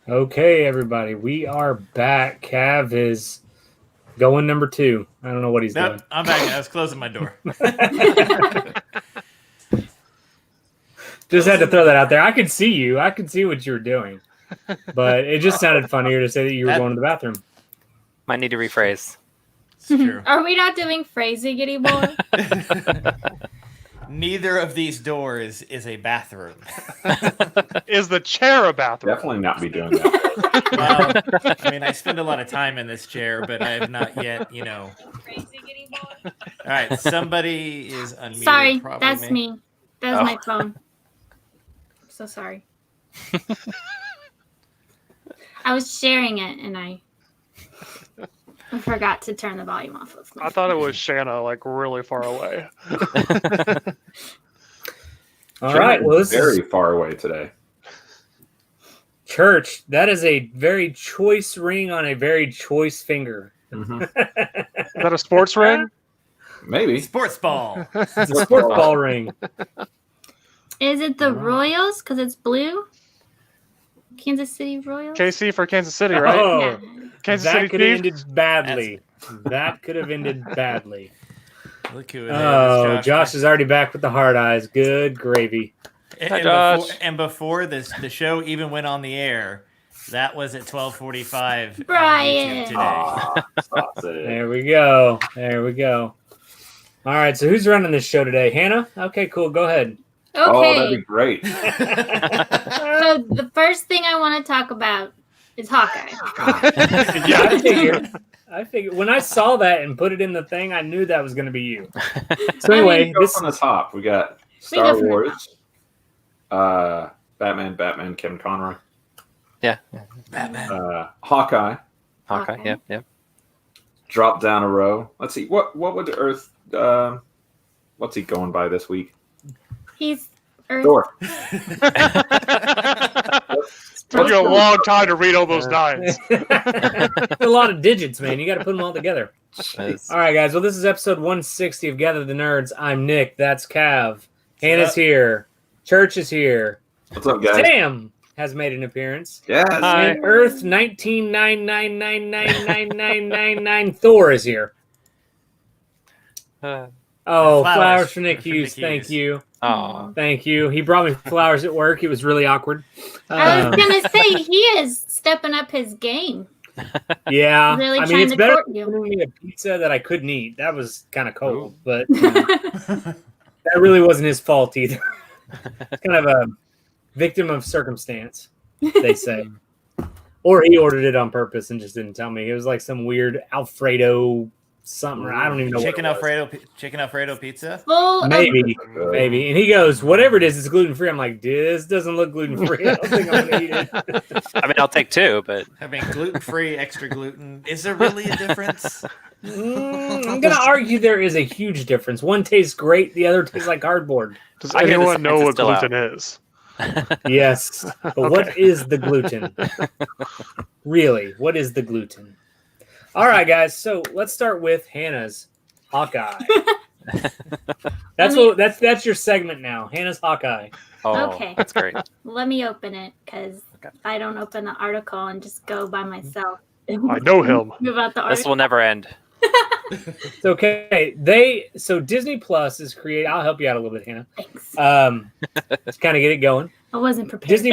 Okay, everybody, we are back. Cav is going number 2. I don't know what he's doing. I'm back. I was closing my door. Just had to throw that out there. I could see you. I could see what you were doing. But it just sounded funnier to say that you were going to the bathroom. Might need to rephrase. It's true. Are we not doing phrasing anymore? Neither of these doors is a bathroom. Is the chair a bathroom? Definitely not be doing that. Well, I mean, I spend a lot of time in this chair, but I have not yet, Phrasing anymore? All right, somebody is unmuted. Sorry, probably that's me. That was my phone. I'm so sorry. I was sharing it and I forgot to turn the volume off of my I thought it was Shanna, like really far away. All right. Well, this very is far away today. Church. That is a very choice ring on a very choice finger. Mm-hmm. Is that a sports ring? Maybe. sports ball. It's a sports ball ring. Is it the Royals? Because it's blue? Kansas City Royals? KC for Kansas City, right? Oh, Yeah. Kansas that City could have Chiefs? ended badly. That could have ended badly. Look who it is. Oh, Josh is already back with the hard eyes. Good gravy. And, Josh. before the show even went on the air, that was at 12:45 Brian. on YouTube today. Aw, stop it. There we go. There we go. All right. So who's running this show today? Hannah? Okay, cool. Go ahead. Oh, that'd Okay. be great. So the first thing I want to talk about is Hawkeye. Yeah, I figured when I saw that and put it in the thing, I knew that was going to be you. So anyway, Go this from the top. We got We go Star from the Wars, Batman, Kevin Conroy, Yeah. Batman. Hawkeye. Hawkeye. Yep. Drop down a row. Let's see. What would Earth? What's he going by this week? He's Earth. Thor. Took you a long time to read all those nines. a lot of digits, man. You got to put them all together. Nice. All right, guys. Well, this is episode 160 of Gather the Nerds. I'm Nick. That's Cav. Hannah's here. Church is here. What's up, guys? Sam has made an appearance. Yes. Hi. And Earth 1999999999 Thor is here. Oh, flowers for Nick For Hughes. Nick Thank Hughes. you. Oh. Thank you. He brought me flowers at work. It was really awkward. I Um, was going to say, he is stepping up his game. yeah. Really I mean, trying it's to better court than you. giving me a pizza that I couldn't eat. That was kind of cold, Ooh. but that really wasn't his fault either. It's kind of a victim of circumstance, they say. Or he ordered it on purpose and just didn't tell me. It was like some weird Alfredo something. Or I don't even know Chicken what it was. Alfredo pizza. Full of Maybe. Maybe. And he goes, whatever it is, it's gluten free. I'm like, this doesn't look gluten free. I don't think I'm going to eat it. I mean, I'll take 2, but I mean, gluten-free, extra gluten. Is there really a difference? I'm going to argue there is a huge difference. One tastes great, the other tastes like cardboard. Does I hear the anyone know science is what still out. gluten is? Yes. But what is the gluten? Really, what is the gluten? All right, guys. So let's start with Hannah's Hawkeye. That's your segment now. Hannah's Hawkeye. oh, Okay. that's great. Let me open it, because if I don't open the article and just go by myself. I know him. About the This article. will never end. It's okay. So Disney Plus is creating. I'll help you out a little bit, Hannah. Thanks. Let's kind of get it going. I wasn't prepared. Disney.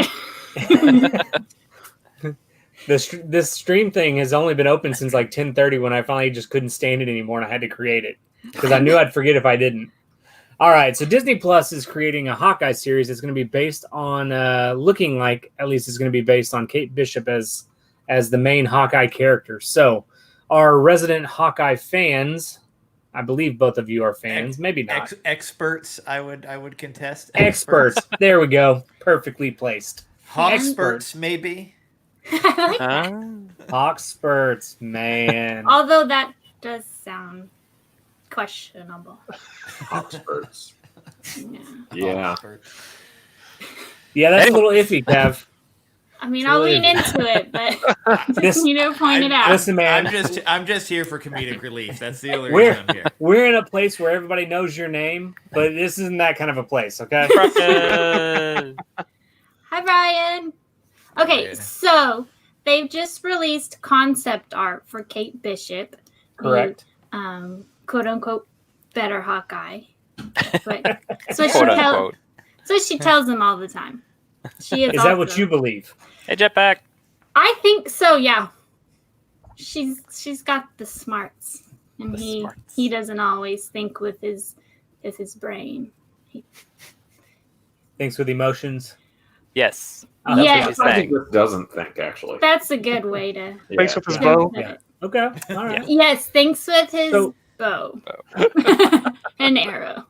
This stream thing has only been open since like 10:30 when I finally just couldn't stand it anymore and I had to create it because I knew I'd forget if I didn't. All right, so Disney Plus is creating a Hawkeye series. It's going to be based on, looking like at least it's going to be based on Kate Bishop as the main Hawkeye character. So, our resident Hawkeye fans, I believe both of you are fans, maybe not. Experts, I would contest. Experts. There we go. Perfectly placed. Hawksperts, maybe. I like that. Hawksperts, man. Although that does sound questionable. Experts. Yeah. Yeah. Hawksperts. Yeah, that's a little iffy, Kev. I mean, It's I'll really- lean into it, but This- point it out. Listen, man, I'm just here for comedic relief. That's the only We're- reason I'm here. we're in a place where everybody knows your name, but this isn't that kind of a place, okay? Brian. Hi, Brian. Okay, Good. so they've just released concept art for Kate Bishop, Correct. the quote unquote better Hawkeye. But so Quote unquote. she tells them all the time. She is. Is that what also- you believe? Hey, Jetpack. I think so. Yeah. She's got the smarts, and The he smarts. doesn't always think with his brain. Thinks with emotions. Yes. Oh, that's Yeah. what she's I think saying. this doesn't think actually. That's a good way to. Yeah. Thanks with his Yeah. bow. put it. Okay. All right. Yes, thinks with his So- bow. An arrow.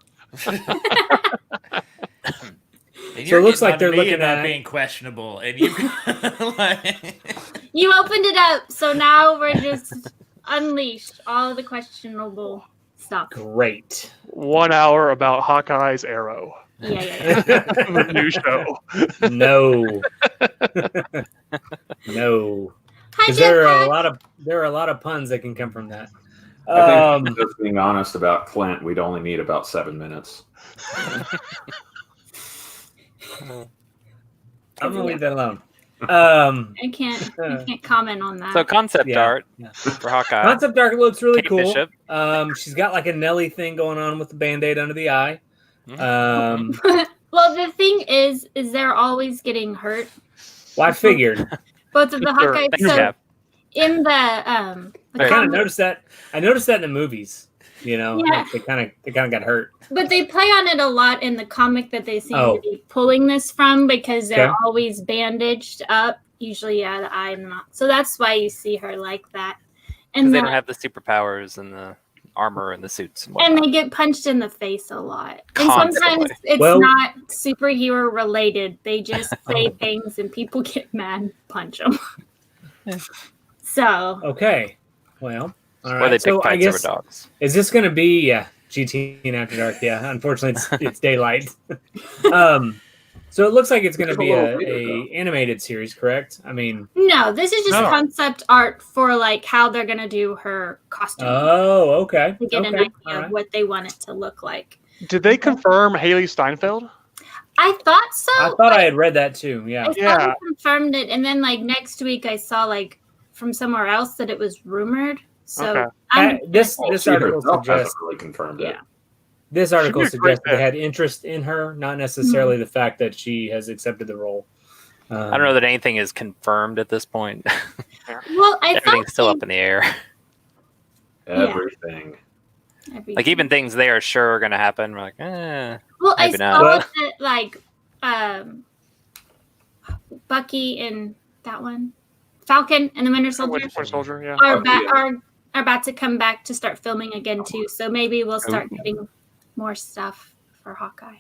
And So it looks getting like on they're me looking about at- being questionable, and you like, You opened it up, so now we're just unleashed all the questionable stuff. Great. 1 hour about Hawkeye's Arrow. Yeah. The new show. No. No. Hi, Because there are Jetpack. a lot of puns that can come from that. I think just being honest about Clint, we'd only need about 7 minutes. I'm gonna leave that alone. I can't comment on that. So concept Yeah. art Yeah. for Hawkeye. Concept art looks really Kate cool. Bishop. She's got like a Nelly thing going on with the Band-Aid under the eye. Well, the thing is they're always getting hurt. Well, I figured. Both of the Sure. Hawkeyes. Thanks, So Cap. in the I kind of comic- noticed that. I noticed that in the movies. You know, Yeah. like they kind of got hurt. but they play on it a lot in the comic that they seem Oh. to be pulling this from because they're Okay. always bandaged up, usually the eye and not. So that's why you see her like that. Because And they the- don't have the superpowers and the armor and the suits and and whatnot. they get punched in the face a lot. And Constantly. sometimes it's Well- not superhero related. They just say things and people get mad and punch them. So, Okay. Well, all Or right. they So pick I fights guess over dogs. is this going to be GT and After Dark? Yeah. Unfortunately, it's daylight. So it looks like it's going to It's a be little later, a animated series, correct? I mean, no, this is just No. concept art for like how they're going to do her costume. oh, okay. To get an Okay. idea All of right. what they want it to look like. Did they confirm Haley Steinfeld? I thought so. I thought but I had read that too. Yeah. I thought Yeah. I confirmed it, and then like next week I saw like from somewhere else that it was rumored. So Okay. I'm This Well, she article herself suggests hasn't really confirmed it. Yeah. this article She'd be a great suggests they had interest in her, not Mm-hmm. necessarily the fact that she has accepted the role. I don't know that anything is confirmed at this point. well, I thought Everything's still up in the air. Everything. Like even things they are sure are going to happen. We're like, Well, I maybe saw not. that like Bucky and that one, Falcon and the Winter Soldier Winter Soldier, yeah. are Bucky, are about to come back to start filming again too. So maybe we'll start getting more stuff for Hawkeye.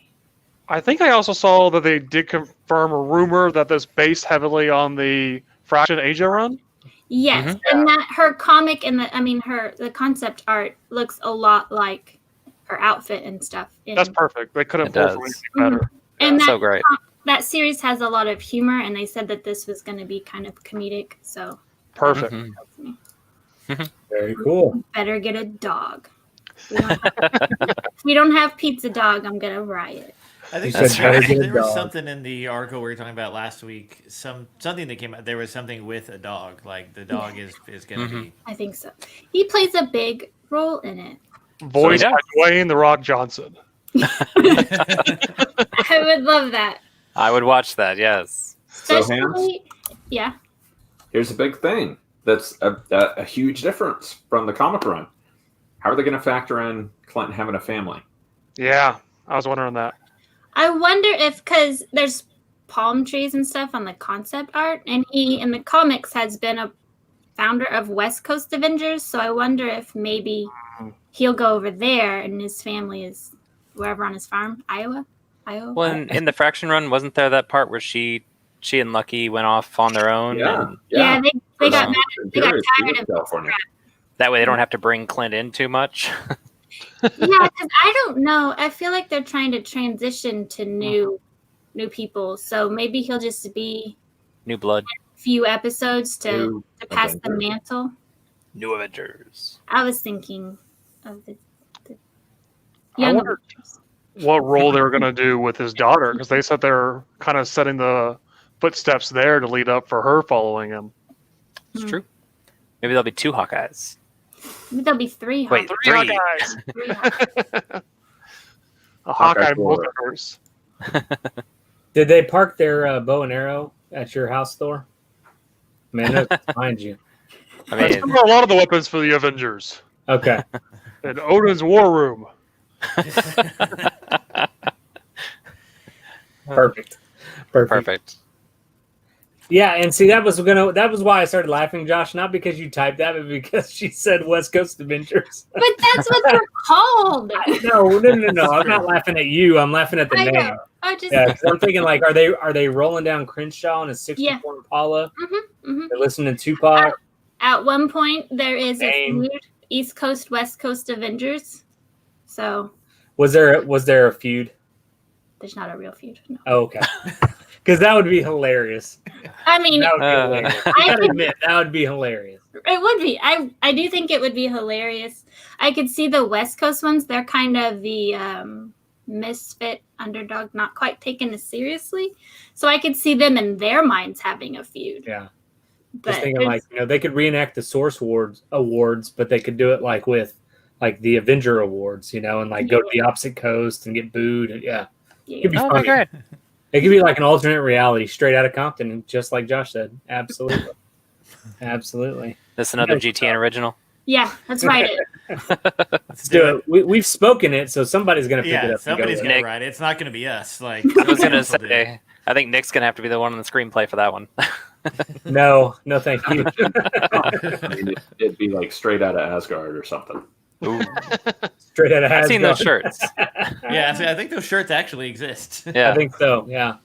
I think I also saw that they did confirm a rumor that this based heavily on the Fraction Asia run. Yes, Mm-hmm. and that her comic and the concept art looks a lot like her outfit and stuff. That's perfect. They couldn't It pull from does. anything better. and so that, great. that series has a lot of humor, and they said that this was going to be kind of comedic. So Perfect. Mhm. helps me. Very cool. Better get a dog. If we don't have pizza dog, I'm gonna riot. I think You said better get a there was dog. something in the article we were talking about last week. Something that came out. There was something with a dog. Like the dog is going to be. I think so. He plays a big role in it. Voiced yeah. by Dwayne The Rock Johnson. I would love that. I would watch that. Yes. So, Hans, Especially, yeah. here's a big thing that's a huge difference from the comic run. How are they going to factor in Clinton having a family? Yeah, I was wondering that. I wonder if because there's palm trees and stuff on the concept art, and he in the comics has been a founder of West Coast Avengers. So I wonder if maybe he'll go over there and his family is wherever on his farm, Iowa. Well, in the Fraction run, wasn't there that part where she and Lucky went off on their own? And Yeah, they got mad. They got Imperious tired Steel, of California. that way they don't have to bring Clint in too much. Yeah, because I don't know. I feel like they're trying to transition to new people. So maybe he'll just be New blood. a few episodes to New pass the Avengers. mantle. New Avengers. I was thinking of the I young wonder Avengers. what role they were going to do with his daughter, because they said they're kind of setting the footsteps there to lead up for her following him. It's Hmm. true. Maybe there'll be 2 Hawkeyes. Maybe there'll be 3. Wait, Three 3. Hawkeyes. 3 Hawkeyes. A Hawkeye Hawkeye multiverse. Did they park their bow and arrow at your house, Thor? Man, that's behind you. I That's mean, a lot of the weapons for the Avengers. Okay. In Odin's war room. Perfect. perfect. Yeah, and see that was why I started laughing, Josh, not because you typed that, but because she said West Coast Avengers. But that's what they're called. No. I'm not laughing at you. I'm laughing at the I name. know. I just. Yeah, 'cause I'm thinking like, are they rolling down Crenshaw in a 64 Impala? Mhm. They're listening to Tupac. At one point, there is a Name. feud, East Coast, West Coast Avengers. So Was there a feud? there's not a real feud. No. Oh, okay. Because that would be hilarious. I mean, That would be hilarious. I I gotta could- admit, that would be hilarious. it would be. I do think it would be hilarious. I could see the West Coast ones. They're kind of the misfit underdog, not quite taken as seriously. So I could see them in their minds having a feud. Yeah. But Just thinking like, they could reenact the Source Awards, but they could do it like with like the Avenger Awards, and like go to the opposite coast and get booed. And, yeah. yeah. It'd be Oh, funny. great. It could be like an alternate reality straight out of Compton, just like Josh said. Absolutely. Absolutely. This another GTN original. Yeah, that's right. Let's do it. We've spoken it, so somebody's going to pick it Yeah, up. somebody's and gonna Nick. write it. It's not gonna be us. Like I was gonna Somebody else will do it. say, I think Nick's gonna have to be the one on the screenplay for that one. go. No, thank you. I mean, it'd be like straight out of Asgard or something. Ooh, Straight out of I've seen those Asgard. shirts. Yeah, I think those shirts actually exist. Yeah. I think so. Yeah.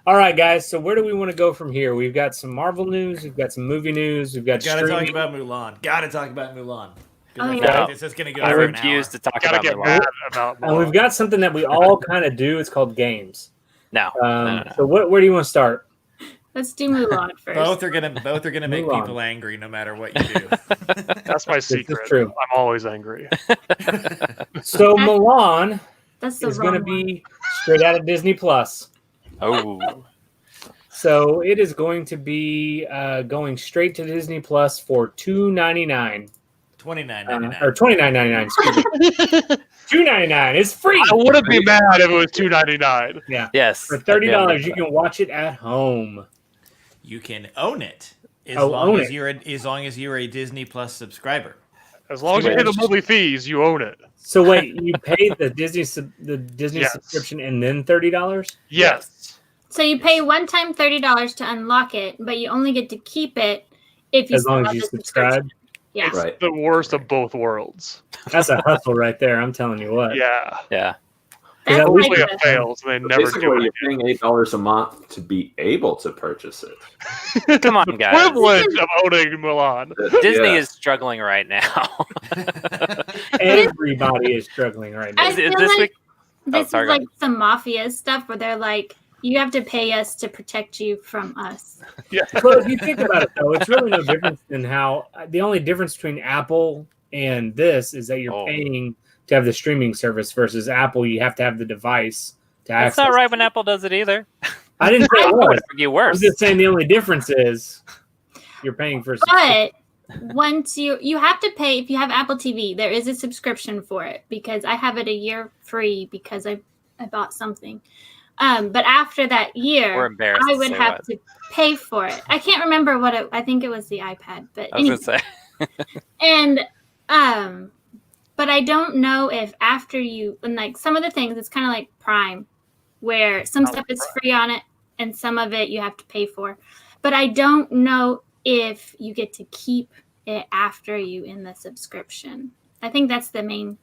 All right, guys. So where do we want to go from here? We've got some Marvel news. We've got some movie news. We've got Gotta talk streaming. about Mulan. Gotta talk about Mulan. 'Cause Oh, I yeah. feel like this is gonna go I for an refuse hour. to talk Gotta about get Mulan. mad about And we've got something that we all kind of do. It's called games. No. No. So where do you want to start? Let's do Mulan first. Both are gonna make Mulan. people angry no matter what you do. That's my is secret. true. I'm always angry. So Milan That's the is wrong going to one. be straight out of Disney Plus. Oh. So it is going to be going straight to Disney Plus for $2.99 $29.99. or $29.99. Excuse me. $2.99 is free. I wouldn't be mad if it was $2.99. Yes. For I'd be able to $30, do you can watch it at home. You can own it as Oh, long own as it. you're a Disney Plus subscriber. As long as you pay the monthly fees, you own it. So wait, you pay the Disney Yes. subscription and then $30? Yes. So you pay one time $30 to unlock it, but you only get to keep it if you As long still as you have the subscribe. subscription. Yeah. Right. The worst of both worlds. That's a hustle right there. I'm telling you what. Yeah. Yeah. That's at least like Hopefully it a- fails and they never Basically, do it you're again. paying $8 a month to be able to purchase it. Come on, The guys. privilege of owning Mulan. Disney Yeah. is struggling right now. Everybody is struggling right now. I Is feel this like week? this sorry, is go like some mafia stuff where they're like, you have to pay us to protect you from us. Yeah. Well, if you think about it, though, it's really no difference than how the only difference between Apple and this is that you're Oh. paying to have the streaming service versus Apple. You have to have the device to That's access. not right when Apple does it either. I didn't say it I was. would argue I'm worse. just saying the only difference is you're paying for. But once you have to pay if you have Apple TV, there is a subscription for it because I have it a year free because I bought something. But after that We're year, embarrassed. I to would say have what. to pay for it. I can't remember what I think it was the iPad, but I was anyway. gonna say. And but I don't know if after you and like some of the things it's kind of like Prime where some Oh, stuff is free on it and some of it you have to pay for. But I don't know if you get to keep it after you in the subscription. I think that's the main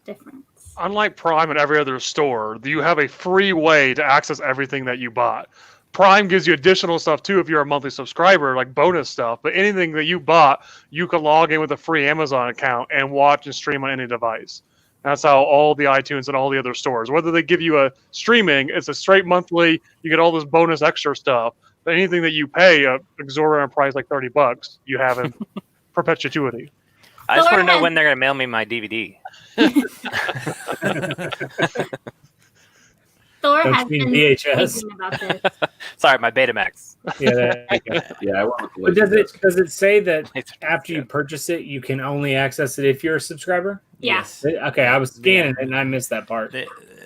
difference. Unlike Prime and every other store, you have a free way to access everything that you bought. Prime gives you additional stuff too if you're a monthly subscriber, like bonus stuff. But anything that you bought, you can log in with a free Amazon account and watch and stream on any device. That's how all the iTunes and all the other stores, whether they give you a streaming, it's a straight monthly, you get all this bonus extra stuff. But anything that you pay a exorbitant price like $30, you have in perpetuity. I just Thor want to know has- when they're gonna mail me my DVD. Thor Don't has you mean been VHS? thinking about this. Sorry, my Betamax. Yeah, there you go. Yeah, I went with the But does it say that Laserdisc, after you yeah. purchase it, you can only access it if you're a subscriber? Yeah. Yes. Okay, I was scanning it and I missed that part.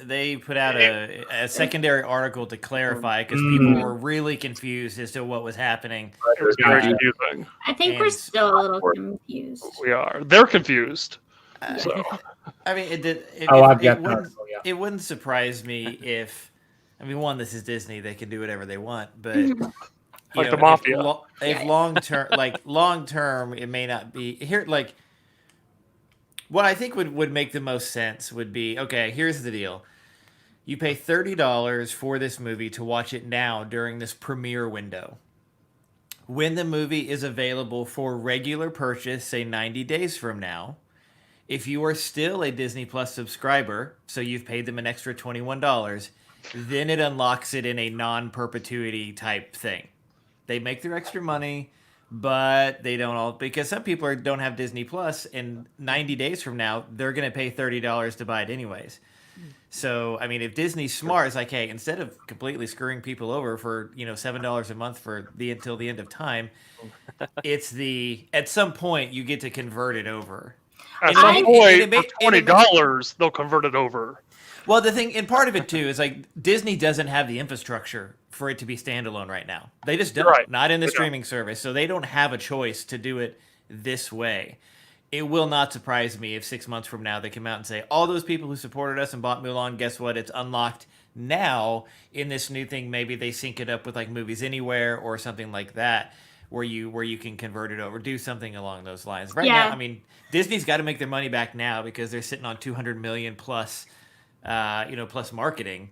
They put out a secondary article to clarify because Mm. people were really confused as to what was happening. It was very Gotcha. confusing. I think we're And- still a little confused. We are. They're confused. Uh, So I mean, I've got wouldn't, that. So, yeah. it wouldn't surprise me if, I mean, one, this is Disney; they can do whatever they want. But Mhm. you Like the if mafia. if long term, long term, it may not be here. Like, what I think would make the most sense would be, okay, here's the deal: you pay $30 for this movie to watch it now during this premiere window. When the movie is available for regular purchase, say 90 days from now, if you are still a Disney Plus subscriber, so you've paid them an extra $21, then it unlocks it in a non-perpetuity type thing. They make their extra money, but they don't all, because some people don't have Disney Plus, and 90 days from now, they're going to pay $30 to buy it anyways. So, I mean, if Disney's smart, it's like, hey, instead of completely screwing people over for, $7 a month for until the end of time, at some point you get to convert it over. at And some it- point, and it for may- $20, they'll convert it over. Well, the thing, and part of it too, is like Disney doesn't have the infrastructure for it to be standalone right now. They just don't. Right. Not in the They don't. streaming service. So they don't have a choice to do it this way. It will not surprise me if 6 months from now they come out and say, all those people who supported us and bought Mulan, guess what? It's unlocked now in this new thing. Maybe they sync it up with like Movies Anywhere or something like that, where you can convert it over, do something along those lines. Right Yeah. now, I mean, Disney's got to make their money back now because they're sitting on 200 million plus, plus marketing.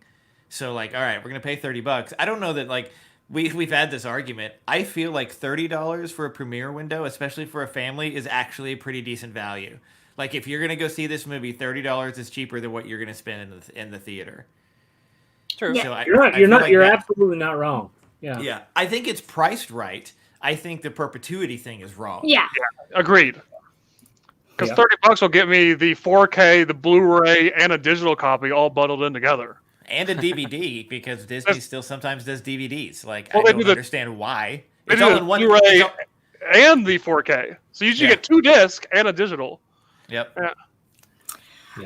So like, all right, we're gonna pay $30. I don't know that like we've had this argument. I feel like $30 for a premiere window, especially for a family, is actually a pretty decent value. Like if you're gonna go see this movie, $30 is cheaper than what you're gonna spend in the theater. True. Yeah. So I, You're not. I You're feel not. like You're that- absolutely not wrong. Yeah. Yeah, I think it's priced right. I think the perpetuity thing is wrong. Yeah. Agreed. Because Yeah. $30 will get me the 4K, the Blu-ray, and a digital copy all bundled in together. And a DVD because Disney still sometimes does DVDs. Like Well, I they don't do the- understand why. They It's do all the in one. Blu-ray it's all- and the 4K. So you usually Yeah. get 2 discs and a digital. Yep.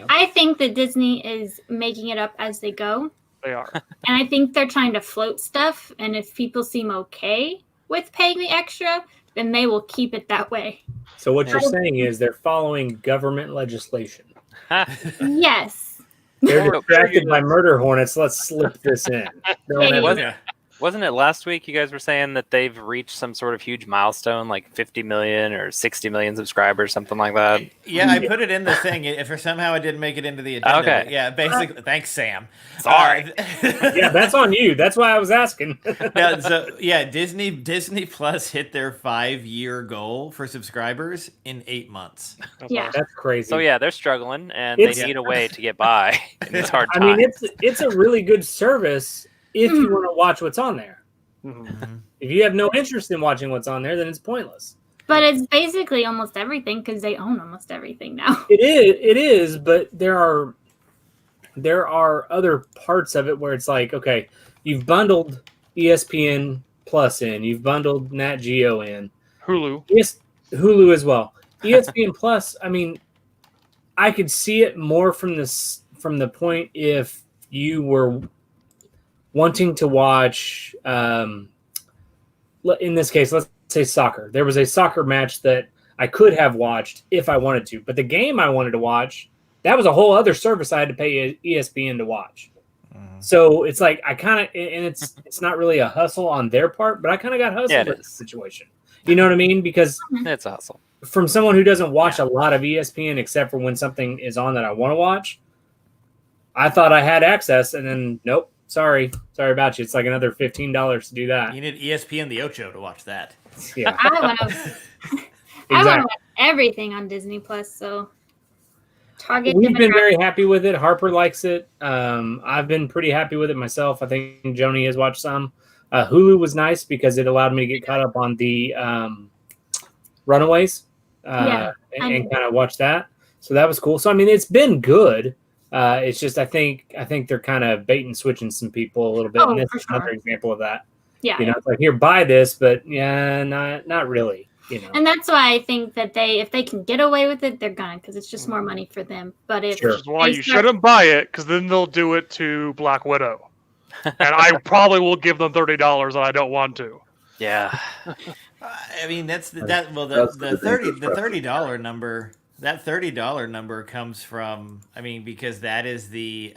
I think that Disney is making it up as they go. They are. And I think they're trying to float stuff. And if people seem okay with paying the extra, then they will keep it that way. So what you're Yeah. saying is they're following government legislation. Yes. They're Oh, distracted by murder hornets. Let's slip this in. They'll Hey. never- Yeah. Wasn't it last week you guys were saying that they've reached some sort of huge milestone, like 50 million or 60 million subscribers, something like that? Yeah, I put it in the thing. If for somehow I didn't make it into the agenda. Okay. But yeah, basically. Thanks, Sam. Sorry. Yeah, that's on you. That's why I was asking. Yeah, so yeah, Disney Plus hit their 5-year goal for subscribers in 8 months. That's Yeah. awesome. That's crazy. So yeah, they're struggling and It's- they need a way to get by in these hard I times. mean, it's a really good service if you want to watch what's on there. Mhm. If you have no interest in watching what's on there, then it's pointless. But it's basically almost everything because they own almost everything now. It is, but there are other parts of it where it's like, okay, you've bundled ESPN Plus in, you've bundled Nat Geo in, Hulu. yes, Hulu as well. ESPN Plus, I mean, I could see it more from the point if you were wanting to watch, in this case, let's say soccer. There was a soccer match that I could have watched if I wanted to, but the game I wanted to watch, that was a whole other service I had to pay ESPN to watch. So it's like I kind of, and it's not really a hustle on their part, but I kind of got hustled Yeah, it with the is. situation. You know what I mean? Because It's a hustle. from someone who doesn't watch a lot of ESPN except for when something is on that I want to watch, I thought I had access, and then nope, sorry about you. It's like another $15 to do that. You need ESPN the Ocho to watch that. Yeah, I want to exactly. watch everything on Disney Plus. So target We've been demographic. very happy with it. Harper likes it. I've been pretty happy with it myself. I think Joni has watched some. Hulu was nice because it allowed me to get caught up on the Runaways Yeah, and kind of watch that. So that was cool. So I mean, it's been good, It's just I think they're kind of bait and switching some people a little bit. Oh, And this for is another sure. example of that. Yeah. You know, it's like here, buy this, but yeah, not really. You know, And that's why I think that if they can get away with it, they're gonna, because it's just more money for them. But if Sure. Which is why they you start- shouldn't buy it, because then they'll do it to Black Widow. And I probably will give them $30 and I don't want to. Yeah. I mean, that's the $30 number. That $30 number comes from. I mean, because that is the.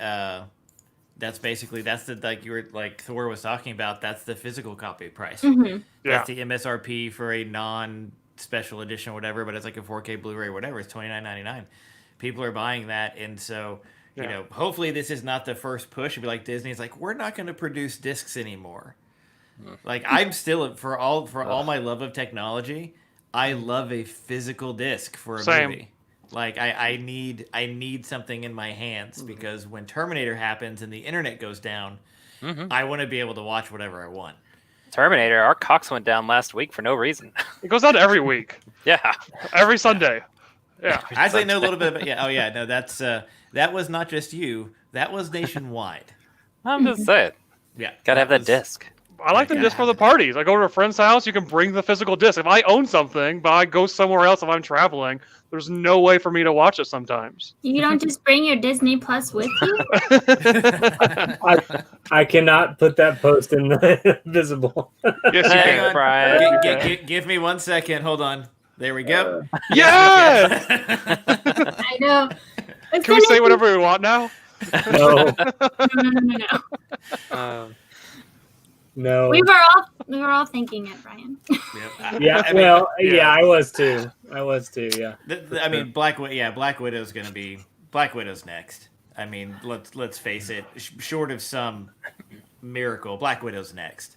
That's the like you were like Thor was talking about. That's the physical copy price. Mhm. Yeah. That's the MSRP for a non-special edition or whatever, but it's like a 4K Blu-ray or whatever. It's $29.99. People are buying that, and so you Yeah. know, hopefully this is not the first push. It'd be like Disney's like, we're not going to produce discs anymore. Like I'm still for all my love of technology, I love a physical disc for a Same. movie. Like I need something in my hands because when Terminator happens and the internet goes down, I want to be able to watch whatever I want. Terminator, our Cox went down last week for no reason. It goes out every week, Yeah. every Sunday. Yeah. As I know a little bit about no, that's that was not just you, that was nationwide. I'm just saying. Yeah, Gotta have that was- disc. I like the Yeah. disc for the parties. I go to a friend's house, you can bring the physical disc. If I own something, but I go somewhere else if I'm traveling, there's no way for me to watch it sometimes. You don't just bring your Disney Plus with you? I cannot put that post in the visible. Yes, you Hang can. on, Brian. Give me 1 second. Hold on. There we go. Yes! I know. It's Can we gonna say be- whatever we want now? No, No. no. We were all thinking it, Brian. Yeah, I mean, well, yeah. yeah, I was too. Yeah. I mean, Black Widow's gonna be Black Widow's next. I mean, let's face it. Short of some miracle, Black Widow's next.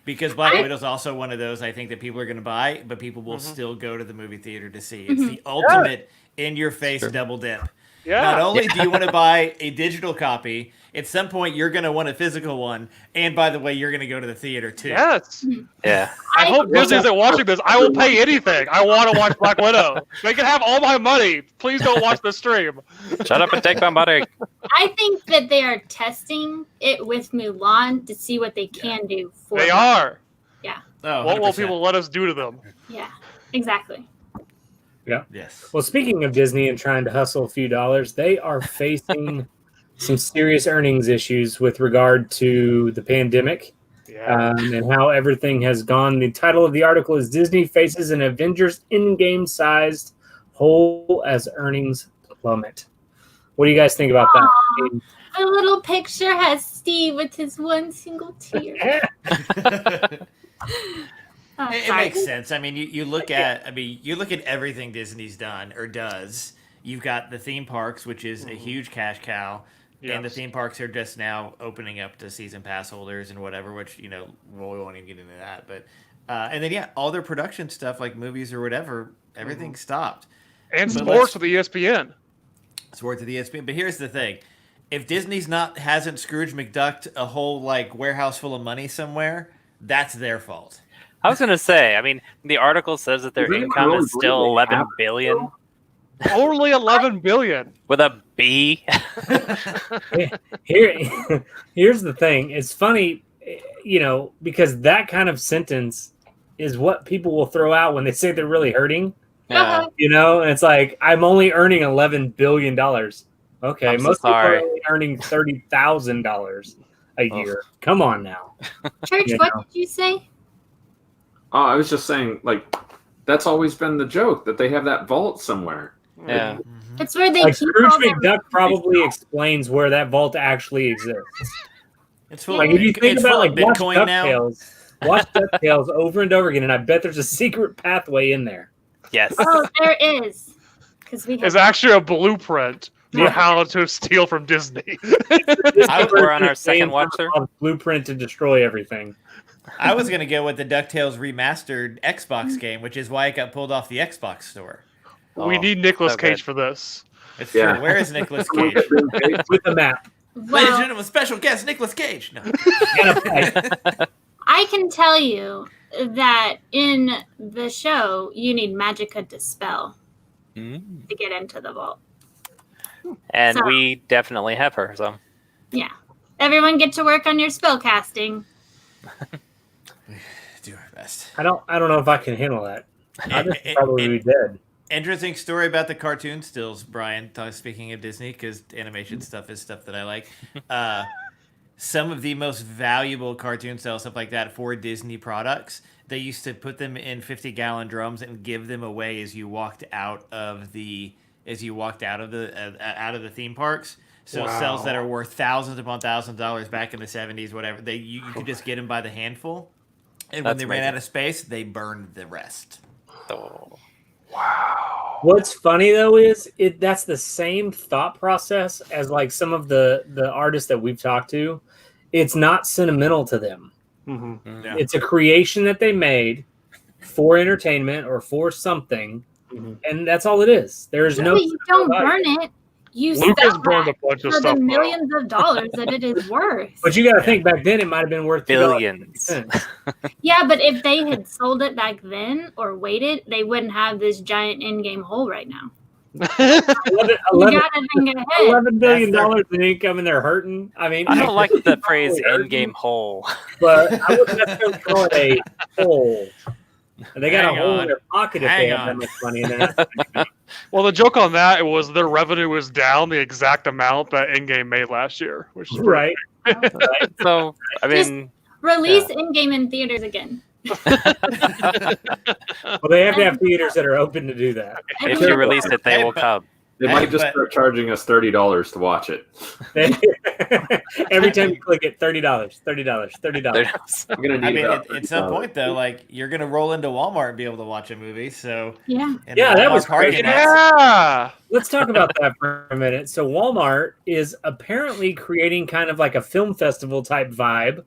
Because Black Widow's also one of those I think that people are going to buy, but people will still go to the movie theater to see. It's the ultimate in-your-face double dip. Yeah. Not only do you want to buy a digital copy, at some point you're going to want a physical one, and by the way, you're going to go to the theater too. Yes. Yeah. I hope Disney isn't watching this. I will pay anything. I want to watch Black Widow. They can have all my money. Please don't watch the stream. Shut up and take my money. I think that they are testing it with Mulan to see what they can do for They them. are. Oh, What will 100%. people let us do to them? Yeah, exactly. Yes. Well, speaking of Disney and trying to hustle a few dollars, they are facing some serious earnings issues with regard to the pandemic Yeah. and how everything has gone. The title of the article is Disney faces an Avengers Endgame sized hole as earnings plummet. What do you guys think about that? The little picture has Steve with his one single tear. Oh, It sorry. makes sense. I mean, you look at everything Disney's done or does. You've got the theme parks, which is a huge cash cow, and the Yes. theme parks are just now opening up to season pass holders and whatever. Which we won't even get into that. But and then all their production stuff like movies or whatever, everything stopped. And But sports with ESPN. It's worth to the ESPN. But here's the thing: if Disney's hasn't Scrooge McDucked a whole warehouse full of money somewhere, that's their fault. I was gonna say, I mean, the article says that their Does anyone income really is still believe they 11 have billion Only 11 billion. with a B. Here's the thing. It's funny, because that kind of sentence is what people will throw out when they say they're really hurting. Yeah. And it's like, I'm only earning $11 billion. Okay, I'm so most people are sorry. only earning $30,000 a year. Come on now. Church, You what know. did you say? Oh, I was just saying, that's always been the joke that they have that vault somewhere. Yeah. It's where they Like keep Scrooge all their McDuck probably explains where that vault actually exists. It's full. Like if you think it's about full like of watch Bitcoin now. watch DuckTales over and over again, and I bet there's a secret pathway in there. Yes. Oh, there is. Because we It's have actually a blueprint for Yeah. how to steal from Disney. We're on our second watch, sir. Blueprint to destroy everything. I was gonna go with the DuckTales remastered Xbox game, which is why it got pulled off the Xbox store. We Oh, need Nicolas so Cage good. for this. It's Yeah. true. Where is Nicolas Cage? With a map. Ladies and well, gentlemen, special guest Nicolas Cage. No. And a pipe. I can tell you that in the show, you need Magica Dispel Mm. to get into the vault. And So- we definitely have her. So Yeah. Everyone get to work on your spell casting. Do our best. I don't know if I can handle that. I'd And- just probably and- be dead. Interesting story about the cartoon stills, Brian. Speaking of Disney, because animation stuff is stuff that I like. Some of the most valuable cartoon stills, stuff like that, for Disney products, they used to put them in 50-gallon drums and give them away as you walked out of the out of the theme parks. So cells that are worth thousands upon thousands of dollars back in the 70s, whatever, you could just get them by the handful. And when That's they ran amazing. out of space, they burned the rest. oh, What's funny though is that's the same thought process as like some of the artists that we've talked to. It's not sentimental to them. Mm-hmm. Yeah. It's a creation that they made for entertainment or for something, and that's all it is. There's no. But you don't burn it. You Lucas sell burned that a bunch of for stuff. the though. millions of dollars that it is worth. But you got to think back then it might have been worth billions. $2.50. Yeah, but if they had sold it back then or waited, they wouldn't have this giant in-game hole right now. You gotta think ahead. $11 billion That's in income and they're hurting. I mean, I don't like the phrase Hurting, "in-game hole." but I wouldn't necessarily call it a hole. They got Hang a hole on. in their pocket if Hang they have on. that much money in there. Well, the joke on that was their revenue was down the exact amount that in-game made last year, which is Right. So I mean, Release in-game in theaters again. Well, they have to have theaters that are open to do that. if you release it, they will come. They Hey, might just but- start charging us $30 to watch it. Every time you click it, $30, $30, $30. I'm gonna need I mean, about at some $30. point though, like you're gonna roll into Walmart and be able to watch a movie. So Yeah. in Yeah, the that Walmart was parking crazy. lots- Yeah. Let's talk about that for a minute. So Walmart is apparently creating kind of like a film festival type vibe,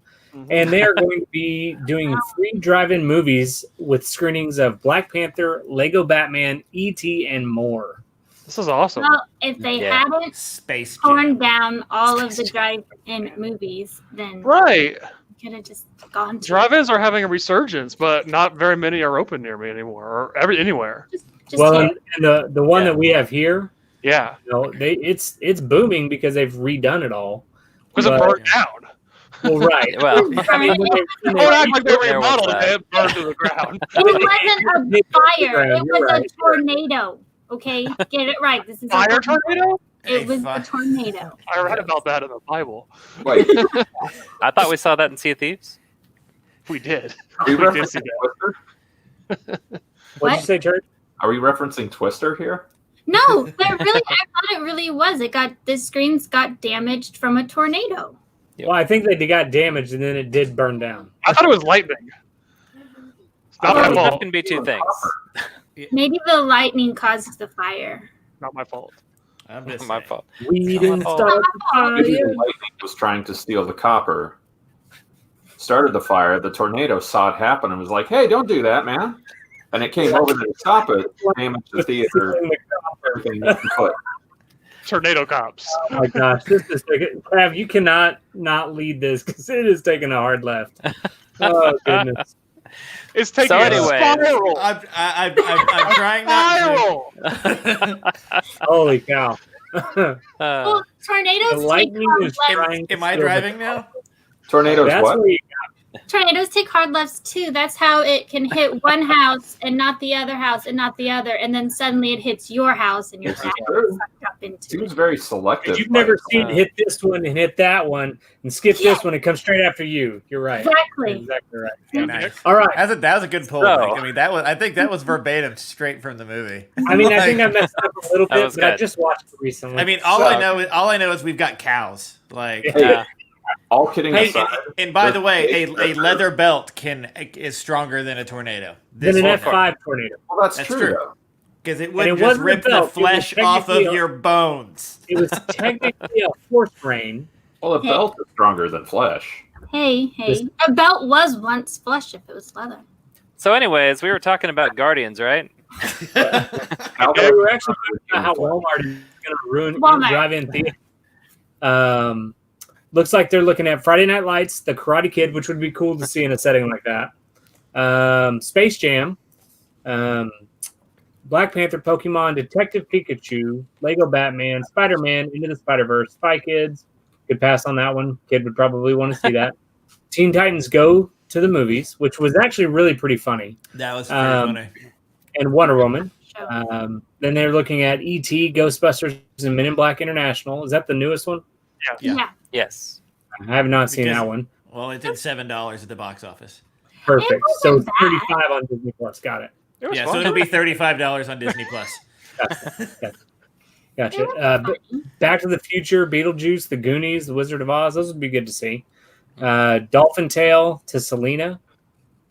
and they are going to be doing free drive-in movies with screenings of Black Panther, Lego Batman, E.T., and more. This is awesome. Well, if they Yeah. hadn't Space torn Jam. down all of the drive-in movies, then Right. we could have just gone to Drive-ins are having a resurgence, but not very many are open near me anymore, or anywhere. just Well, here. and the one Yeah. that we have here, Yeah, you know, it's booming because they've redone it all. because it But- burned down. Well, right. Well, I mean, when Don't they act like they There was remodeled that. it; it burned to the ground. It wasn't a fire. It You're was right. a tornado. Okay, get it right. This is a Fire tornado? It was Hey, a tornado. I read about that in the Bible. Wait, I thought we saw that in Sea of Thieves. We did. are we We did referencing see that. Twister? What'd you say, Church? Are we referencing Twister here? No, but really, I thought it really was. The screens got damaged from a tornado. Yep. Well, I think they got damaged and then it did burn down. I thought it was lightning. It's not my That fault. can be two things. Maybe the lightning caused the fire. Not my fault. I'm just My saying. fault. We didn't Oh. start the Maybe fire. the lightning was trying to steal the copper. Started the fire. The tornado saw it happen and was like, "Hey, don't do that, man!" And it came over to stop it, damaged the theater, everything you can put. Tornado cops. Oh my gosh, this is Crav, you cannot not lead this because it is taking a hard left. Oh goodness. It's taking So a anyway. spiral. I'm trying not to. Spiral. Holy cow. Well, tornadoes The take lightning hard is lefts. trying to Am I steal the driving now? Tornadoes, That's what? where you Tornadoes take hard lefts too. That's how it can hit one house and not the other house and not the other, and then suddenly it hits your house and your This dad is true. sucked up into Seems it. very selective. You've never but- seen hit this one and hit that one and skip Yeah. this one and come straight after you. You're right. Exactly. Exactly right. Nice. All right. That was a good pull. So- Nick. I mean, I think that was verbatim straight from the movie. I mean, I think I messed up a little That bit, was but I good. just watched it recently. I mean, all So- I know is we've got cows. Like, Yeah. Hey, all kidding Hey, aside, and by the way, a leather belt is stronger than a tornado. Then an one F5 tornado. well, that's That's true. true. Though. because it it wouldn't just wasn't a rip the belt, it was flesh off of technically your bones. It was technically a force rain. Well, a Hey. belt is stronger than flesh. Hey, This- a belt was once flesh if it was leather. So, anyways, we were talking about Guardians, right? How We were actually talking about how Walmart is going to ruin Walmart. drive-in theater. Looks like they're looking at Friday Night Lights, The Karate Kid, which would be cool to see in a setting like that. Space Jam, Black Panther, Pokemon, Detective Pikachu, Lego Batman, Spider-Man, Into the Spider-Verse, Spy Kids. Could pass on that one. Kid would probably want to see that. Teen Titans Go to the Movies, which was actually really pretty funny. That was pretty funny. And Wonder Woman. Show. Then they're looking at E.T., Ghostbusters, and Men in Black International. Is that the newest one? Yeah. Yes. I have not seen Because- that one. Well, it did $7 at the box office. Perfect. It So wasn't it's 35 on Disney Plus. Got it. It was Yeah, fun. so it'll be $35 on Disney Plus. Gotcha. It was funny. Back to the Future, Beetlejuice, The Goonies, The Wizard of Oz. Those would be good to see. Dolphin Tale to Selena.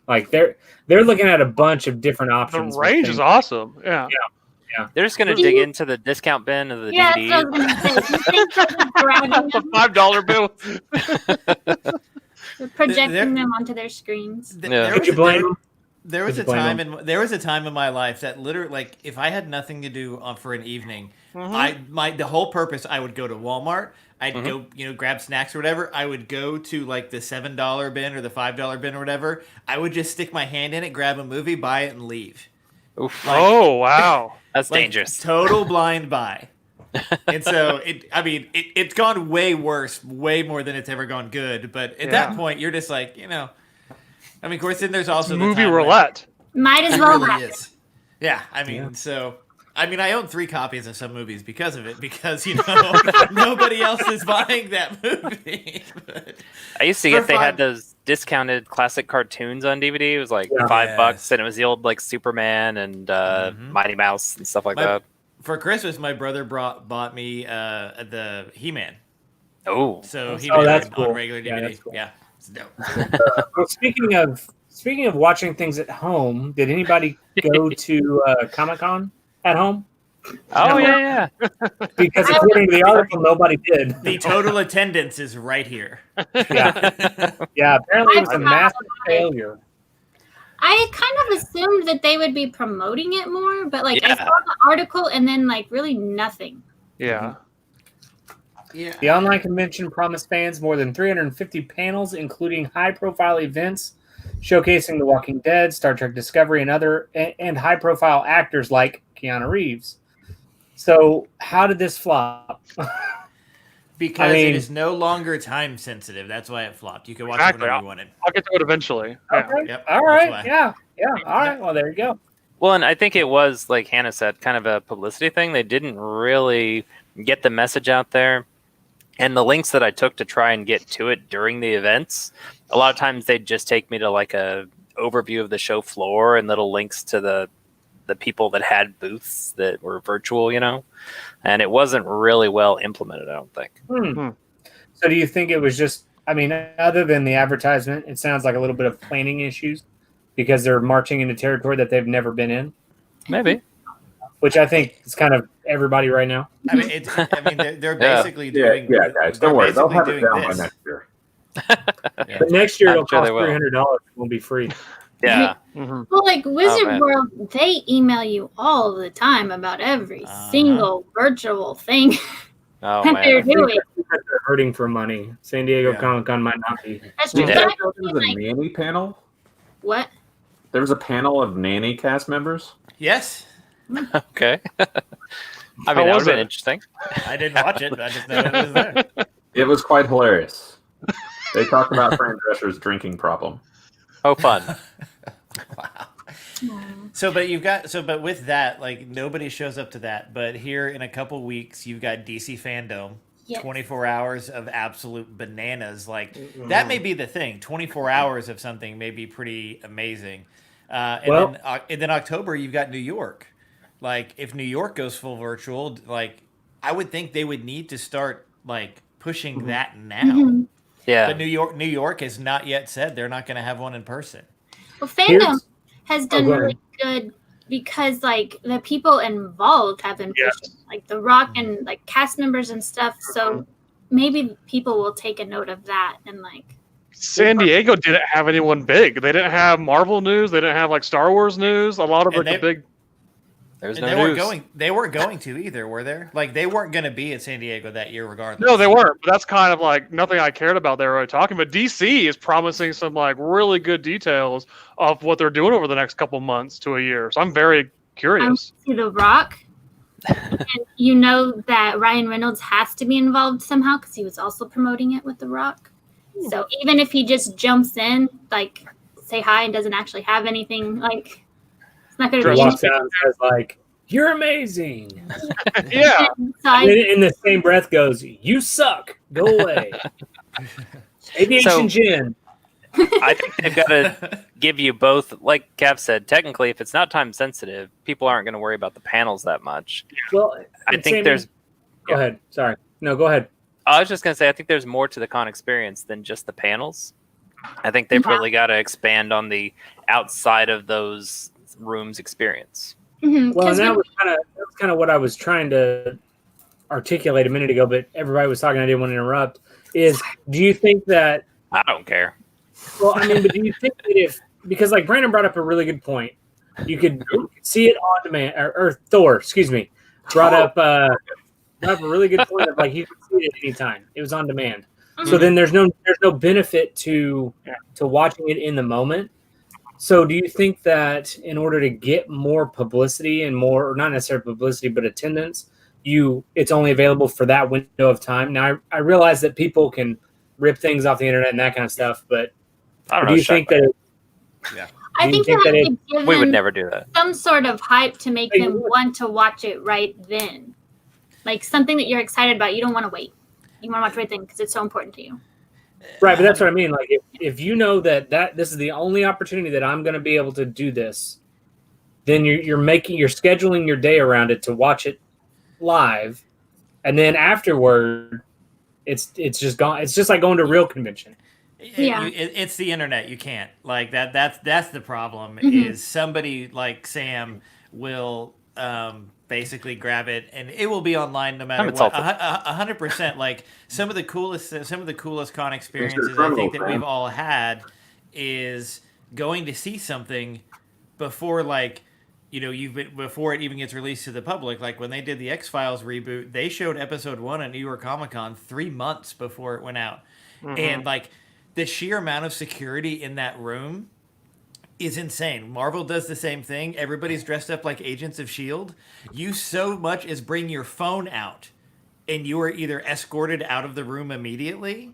Like they're looking at a bunch of different the options. with range things. is awesome. Yeah. They're just gonna dig into the discount bin of the Yeah, DVD. that's what I was gonna say. You think they're grabbing The them, $5 bill. they're projecting They're- them onto their screens? Yeah. Could you blame them? There was Could a you blame time them? there was a time in my life that literally, like, if I had nothing to do for an evening, the whole purpose, I would go to Walmart. I'd go, grab snacks or whatever. I would go to like the $7 bin or the $5 bin or whatever. I would just stick my hand in it, grab a movie, buy it, and leave. Oof, Oh, wow. that's Like, dangerous. Total blind buy. And so it's gone way worse, way more than it's ever gone good. But at that Yeah. point, you're just like, of course, then there's also the Movie time when- roulette. Might as It well really have is. Yeah, I own 3 copies of some movies because of it, because nobody else is buying that movie. But I used to for get they had $5 those discounted classic cartoons on DVD. It was like Yeah. $5, and it was the old like Superman and Mighty Mouse and stuff like My- that. For Christmas, my brother bought me the He-Man. Oh, So Oh, He-Man that's on cool. regular Yeah, DVD. that's cool. Yeah, it's dope. Well, speaking of watching things at home, did anybody go to Comic-Con at home? oh yeah. Because according to the article, nobody did. The total attendance is right here. Yeah, apparently it was a massive failure. I kind of assumed that they would be promoting it more, but I Yeah. saw the article and then really nothing. Yeah. Yeah. The online convention promised fans more than 350 panels, including high-profile events showcasing The Walking Dead, Star Trek Discovery, and other and high-profile actors like Keanu Reeves. So, how did this flop? Because I mean- it is no longer time sensitive. That's why it flopped. You could watch Exactly. it whenever you wanted. I'll get to it eventually. Yeah. Okay. Yep, All that's right. why. Yeah. All right. Well, there you go. Well, and I think it was like Hannah said, kind of a publicity thing. They didn't really get the message out there. And the links that I took to try and get to it during the events, a lot of times they'd just take me to like a overview of the show floor and little links to the people that had booths that were virtual, and it wasn't really well implemented, I don't think. So, do you think it was just? I mean, other than the advertisement, it sounds like a little bit of planning issues because they're marching into territory that they've never been in, Maybe. which I think is kind of everybody right now. I mean, they're Yeah. basically Yeah, doing. yeah, guys, they're don't worry. They'll basically have it doing down by this. next year. Yeah. But next year I'm it'll sure cost they will. $300. It won't be free. Yeah. Mhm. Well, Wizard man. World, they email you all the time about every single virtual thing Oh that they're man. doing. They're hurting for money. San Diego Yeah. Comic-Con might not be. That's true. Yeah. But There was a nanny panel. what? There was a panel of nanny cast members. Yes, Okay. I How mean, that would was have been it? interesting. I didn't watch it. I just know it was there. It was quite hilarious. They talked about Fran Drescher's drinking problem. Oh, fun. But with that, nobody shows up to that. But here in a couple weeks, you've got DC Fandom. Yes. 24 hours of absolute bananas. That may be the thing. 24 hours of something may be pretty amazing. And then October, you've got New York. If New York goes full virtual, I would think they would need to start pushing that now. Mhm. Yeah. But New York has not yet said they're not going to have one in person. Well, fandom Here's- has done go ahead. really good because the people involved have been Yes. pushing, The Rock and cast members and stuff. So maybe people will take a note of that and San Diego didn't have anyone big. They didn't have Marvel news. They didn't have Star Wars news. A lot of And the big. There's And no news. they weren't going to either, were there? They weren't going to be at San Diego that year regardless. No, they weren't. But that's kind of nothing I cared about. They were already talking. But DC is promising some really good details of what they're doing over the next couple months to a year. So I'm very Curious. To The Rock. And you know that Ryan Reynolds has to be involved somehow because he was also promoting it with The Rock. So even if he just jumps in, like say hi and doesn't actually have anything, like it's not going to Sure. be Walks anything. out and says like, "You're amazing." Yeah. So And then in the same breath goes, "You suck. Go away." Aviation Gin. I think they've got to give you both. Like Cav said, technically, if it's not time sensitive, people aren't going to worry about the panels that much. Well, I think there's. Go ahead. Sorry. No, go ahead. I was just going to say, I think there's more to the con experience than just the panels. I think they've really got to expand on the outside of those rooms experience. mhm, Well, 'cause and that when- was kind of what I was trying to articulate a minute ago, but everybody was talking. I didn't want to interrupt. Do you think that? I don't care. Well, I mean, but do you think that because like Brandon brought up a really good point, you could see it on demand, or Thor, excuse me, brought up a really good point of like you could see it at any time. It was on demand. So then there's no benefit to watching it in the moment. So do you think that in order to get more publicity and more, or not necessarily publicity, but attendance, it's only available for that window of time? Now I realize that people can rip things off the internet and that kind of stuff, but I don't do know. you think that? I do think you you think have that to give We would them never do that. some sort of hype to make Hey, them look. want to watch it right then. Like something that you're excited about. You don't want to wait. You want to watch right then because it's so important to you. Right, but that's what I mean. Like, if you know that this is the only opportunity that I'm going to be able to do this, then you're scheduling your day around it to watch it live, and then afterward, it's just gone. It's just like going to a real convention. Yeah. It's the internet. You can't like that. That's the problem. Mhm. Is somebody like Sam will basically grab it and it will be online no matter I'm what. insulted. 100%. Like some of the coolest con experiences I criminal, think that man. we've all had is going to see something before before it even gets released to the public. Like when they did the X-Files reboot, they showed episode 1 at New York Comic Con 3 months before it went out. And like the sheer amount of security in that room is insane. Marvel does the same thing. Everybody's dressed up like Agents of S.H.I.E.L.D. You so much as bring your phone out and you are either escorted out of the room immediately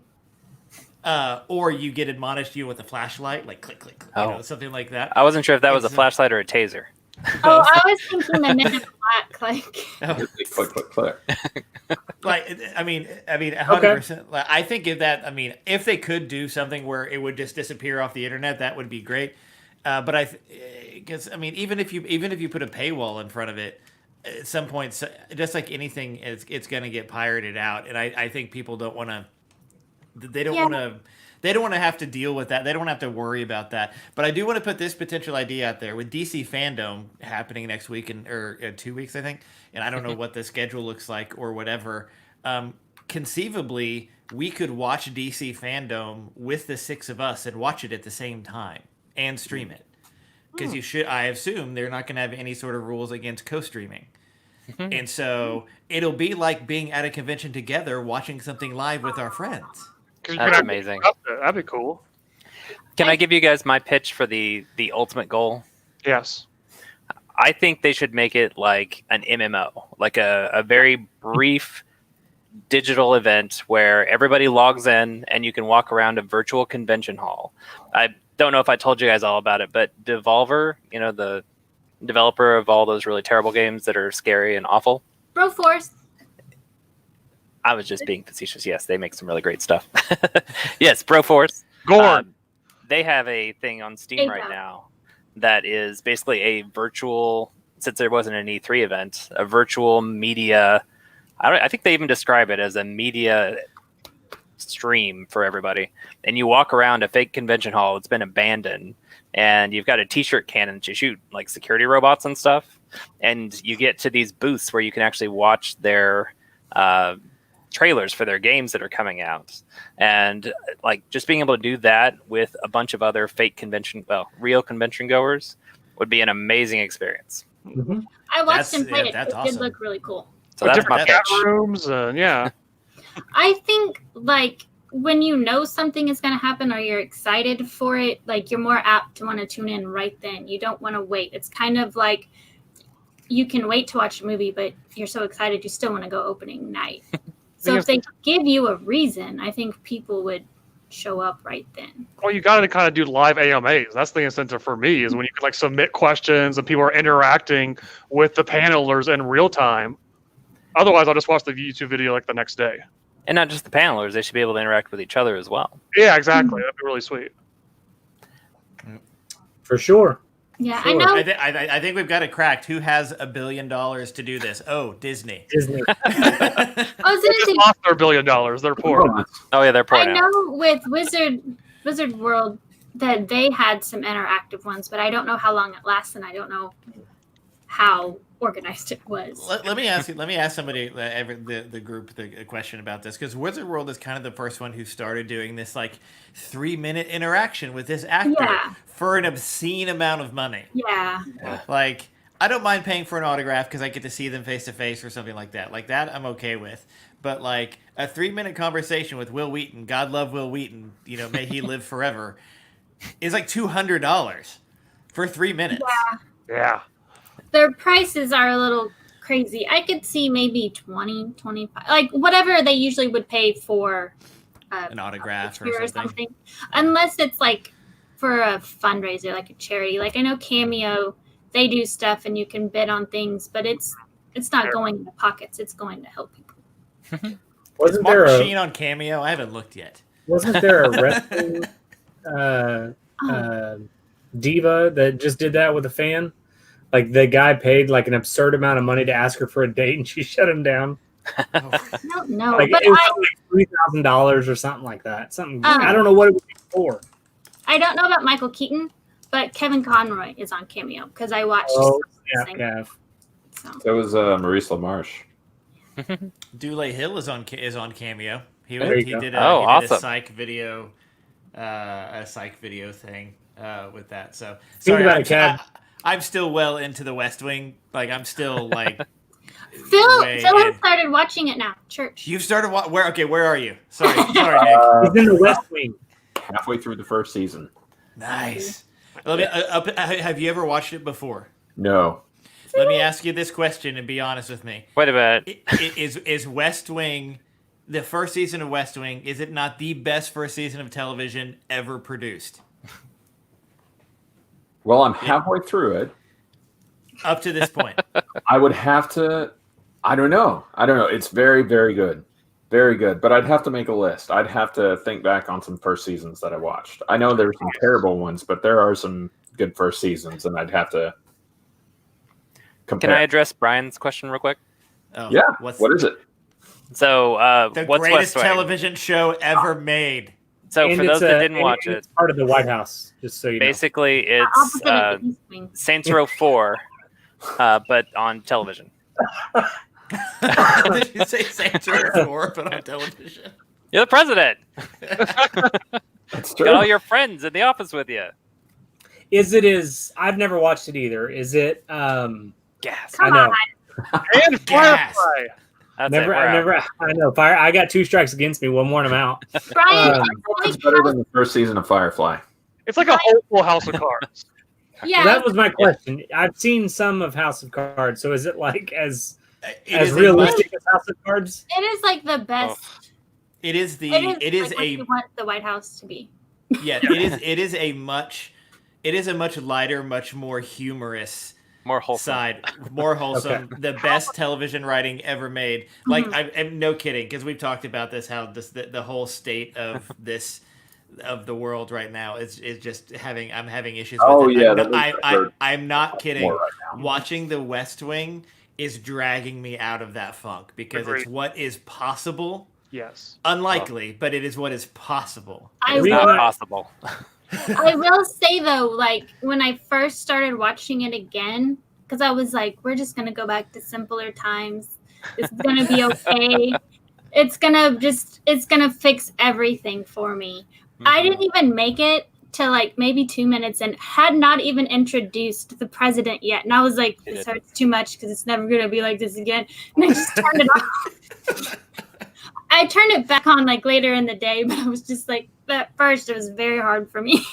or you get admonished with a flashlight, like click, click, click, something like that. I wasn't sure if that was a It's, flashlight or a taser. Oh, I was thinking the Men in Black, like Click, click, click. Like, I mean, 100%. Like, I think if they could do something where it would just disappear off the internet, that would be great. But because even if you put a paywall in front of it, at some point, just like anything, it's going to get pirated out. And I think people don't want to. They don't want to. They don't want to have to deal with that. They don't want to have to worry about that. But I do want to put this potential idea out there with DC Fandom happening next week or 2 weeks, I think. And I don't know what the schedule looks like or whatever. Conceivably, we could watch DC Fandom with the 6 of us and watch it at the same time and stream it. Because I assume they're not going to have any sort of rules against co-streaming. And so it'll be like being at a convention together, watching something live with our friends. That's amazing. That'd be cool. Can I give you guys my pitch for the ultimate goal? Yes. I think they should make it like an MMO, like a very brief digital event where everybody logs in and you can walk around a virtual convention hall. I don't know if I told you guys all about it, but Devolver, the developer of all those really terrible games that are scary and awful. Broforce. I was just being facetious. Yes, they make some really great stuff. Yes, Broforce. Gorn. They have a thing on Steam right now that is basically a virtual, since there wasn't an E3 event, a virtual media. I think they even describe it as a media stream for everybody. And you walk around a fake convention hall that's been abandoned, and you've got a t-shirt cannon to shoot like security robots and stuff. And you get to these booths where you can actually watch their trailers for their games that are coming out, and like just being able to do that with a bunch of other real convention goers would be an amazing experience. Mm-hmm. I watched him play it. That's It awesome. did look really cool. So that's my Different pitch. chat rooms and I think like when you know something is going to happen or you're excited for it, like you're more apt to want to tune in right then. You don't want to wait. It's kind of like you can wait to watch a movie, but you're so excited you still want to go opening night. So Because- if they give you a reason, I think people would show up right then. Well, you got to kind of do live AMAs. That's the incentive for me, is when you can like submit questions and people are interacting with the panelers in real time. Otherwise, I'll just watch the YouTube video like the next day. And not just the panelers; they should be able to interact with each other as well. Yeah, exactly. That'd be really sweet. For sure. Yeah, Sure. I know. I think we've got it cracked. Who has $1 billion to do this? Oh, Disney. Disney. I was They gonna just say, lost their $1 billion. They're poor. Oh yeah, they're poor I now. know with Wizard World that they had some interactive ones, but I don't know how long it lasts, and I don't know how organized it was. Let me ask somebody, the group, a question about this, because Wizard World is kind of the first one who started doing this like 3-minute interaction with this actor Yeah. for an obscene amount of money. Yeah, Like, I don't mind paying for an autograph because I get to see them face to face or something like that. Like that, I'm okay with. But like a 3-minute conversation with Will Wheaton, God love Will Wheaton, may he live forever, is like $200 for 3 minutes. Yeah. their prices are a little crazy. I could see maybe 20, 25, like whatever they usually would pay for An autograph picture or something. unless it's like for a fundraiser, like a charity. Like I know Cameo, they do stuff and you can bid on things, but it's not going into pockets. It's going to help people. Is Wasn't Mark there a Machine on Cameo? I haven't looked yet. wasn't there a wrestling diva that just did that with a fan? Like the guy paid like an absurd amount of money to ask her for a date, and she shut him down. I don't know, Like but it was like $3,000 or something like that. Something I don't know what it was for. I don't know about Michael Keaton, but Kevin Conroy is on Cameo because I watched. Oh, his yeah, thing, yeah. so. That was Maurice LaMarche. Dule Hill is on Cameo. He There you he go. did Oh, a awesome. psych video, thing with that. So Think sorry, about I'm, it, Kev. I'm still well into the West Wing. Like I'm still like. Phil way has in. started watching it now. Church. You've started where? Okay, where are you? Sorry, Nick. He's in the West Wing. Halfway through the first season. Nice. Let me, have you ever watched it before? No. Let me ask you this question and be honest with me. Wait a minute. Is West Wing, the first season of West Wing, is it not the best first season of television ever produced? Well, I'm halfway through it. Up to this point. I would have to. I don't know. It's very, very good. Very good. But I'd have to make a list. I'd have to think back on some first seasons that I watched. I know there's some terrible ones, but there are some good first seasons, and I'd have to compare. Can I address Brian's question real quick? Oh, Yeah. What What is it? So, the what's greatest West Wing? television show ever made? So, And for it's those that a- didn't and watch it's it, part of the White House, just so you know. basically it's Opposite of the East Wing. Saints Row 4, but on television. Did you say Saints Row 4, but on television? You're the president. It's Got all true. your friends in the office with you. Is it as I've never watched it either. Is it Gas. I know. And Gas. Firefly. That's Never it. We're out. I know. Fire I got 2 strikes against me. One more and I'm out. Brian, It's better than the first season of Firefly. It's like a hopeful House of Cards. yeah, Well, that was my question. I've seen some of House of Cards, so is it like as It is realistic as House of Cards? it is like the best. It is the. It is It is like what a. you want the White House to be. Yeah. It is a much. It is a much lighter, much more humorous More wholesome. side, more wholesome, the best television writing ever made. Like I'm no kidding, because we've talked about this, how the whole state of this of the world right now is just having. I'm having issues with Oh, it. yeah, I'm that not, was I'm not kidding. More right now. Watching The West Wing is dragging me out of that funk because Agreed. it's what is possible. Yes. Unlikely, but it is what is possible. I It's Real- not will, possible. I will say though, like when I first started watching it again, because I was like, we're just gonna go back to simpler times. This is gonna be okay. It's gonna fix everything for me. I didn't even make it to like maybe 2 minutes and had not even introduced the president yet. And I was like, this hurts too much because it's never gonna be like this again. And I just turned it off. I turned it back on like later in the day, but I was just like, at first it was very hard for me.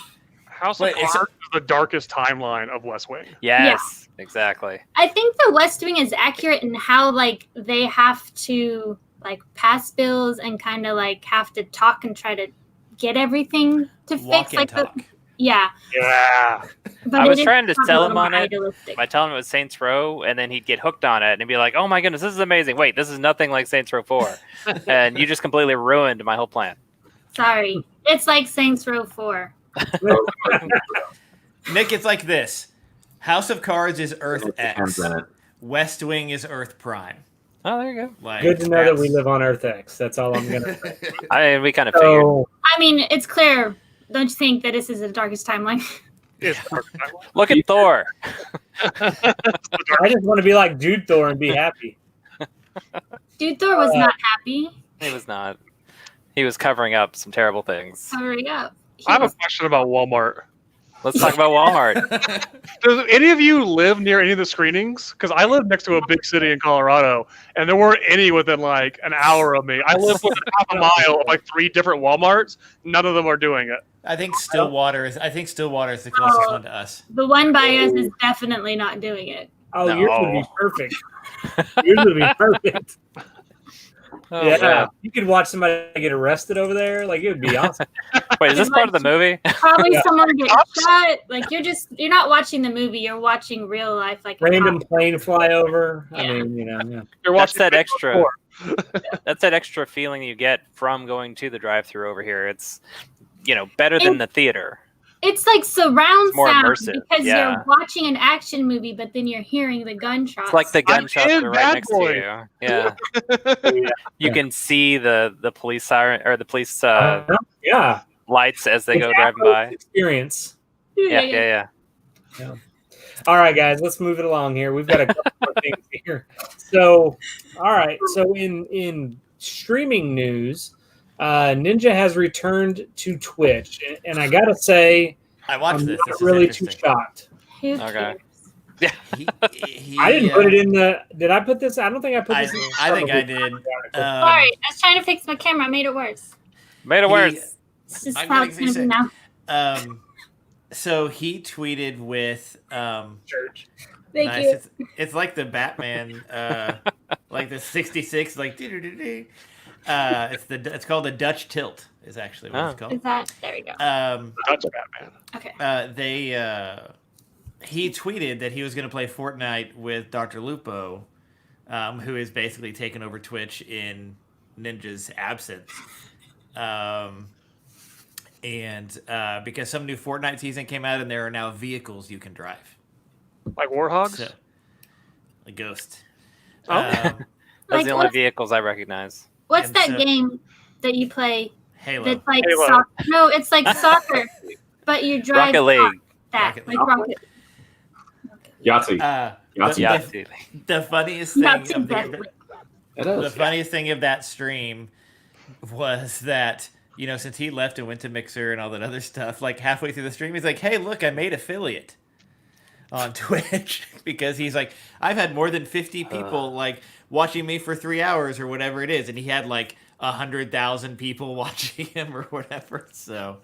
House of Wait, it's- Cards is the darkest timeline of West Wing. Yes, exactly. I think the West Wing is accurate in how like they have to like pass bills and kind of like have to talk and try to get everything to Walk fix. and Like talk. yeah, Yeah. but I it was is trying to a sell little him on more it idealistic. by telling him it was Saints Row, and then he'd get hooked on it and he'd be like, "Oh my goodness, this is amazing! Wait, this is nothing like Saints Row 4," and you just completely ruined my whole plan. Sorry, it's like Saints Row 4. Nick, it's like this: House of Cards is Earth With the X. hands in it. West Wing is Earth Prime. Oh, there you go. Like, Good to know that we that's- live on Earth X. That's all I'm gonna say. I mean, we kind of figured. So, I mean, it's clear. Don't you think that this is the darkest timeline? It's the darkest timeline. Look at Thor. I just want to be like Jude Thor and be happy. Dude, Thor was not happy. He was not. He was covering up some terrible things. Hurry up. I have a question about Walmart. Let's talk about Walmart. Does any of you live near any of the screenings? Because I live next to a big city in Colorado, and there weren't any within like an hour of me. I live within half a mile of like 3 different Walmarts. None of them are doing it. I think Stillwater is. I think Stillwater is the closest Oh. one to us. The one by us is definitely not doing it. Oh, No. yours would be perfect. Yours would be perfect. Oh, yeah, man. you could watch somebody get arrested over there. Like it would be awesome. Wait, is this part of the movie? Probably Yeah. someone gets shot. Like you're not watching the movie. You're watching real life. Like Random plane fly over. I Yeah. mean, yeah. You're That's watching that Big extra. Four. That's that extra feeling you get from going to the drive-through over here. It's, better than the theater. It's like surround It's more sound immersive, because yeah. you're watching an action movie, but then you're hearing the gunshots. It's like the I'm gunshots in are right Bad next Boy. to you. Yeah, Yeah. you can see the police siren or the police Yeah. lights as they go It's driving Afro's by. Experience. Yeah. All right, guys, let's move it along here. We've got a couple more things here. So, all right. So in streaming news, Ninja has returned to Twitch, and I gotta say, I watched I'm this. not This is really too interesting. shocked. Who Okay. cares? I didn't put it in the. Did I put this? I don't think I put I- this. in the I think I article. did. Sorry, I was trying to fix my camera. I made it worse. Made it worse. It's just I'm how getting it's gonna be seasick. now. So he tweeted with Church. Thank nice. you. It's like the Batman, like the '66, like doo-doo-doo-doo. It's called the Dutch Tilt. Is actually what it's Is called. that there? We go. Um, Dutch Batman. Okay. He tweeted that he was going to play Fortnite with Dr. Lupo, who is basically taken over Twitch in Ninja's absence. And because some new Fortnite season came out and there are now vehicles you can drive. Like Warhogs? So, a ghost. Oh. Those Like, are the only what's- vehicles I recognize. What's and that so- game that you play? Halo. That's like Halo. soccer. No, it's like soccer, but you drive Rocket League. that Rocket like League. rocket. Yahtzee. The, Yeah. the funniest Not thing of exactly. It the is. funniest thing of that stream was that, since he left and went to Mixer and all that other stuff, like halfway through the stream, he's like, "Hey, look, I made affiliate on Twitch," because he's like, "I've had more than 50 people like watching me for 3 hours or whatever it is," and he had like 100,000 people watching him or whatever. So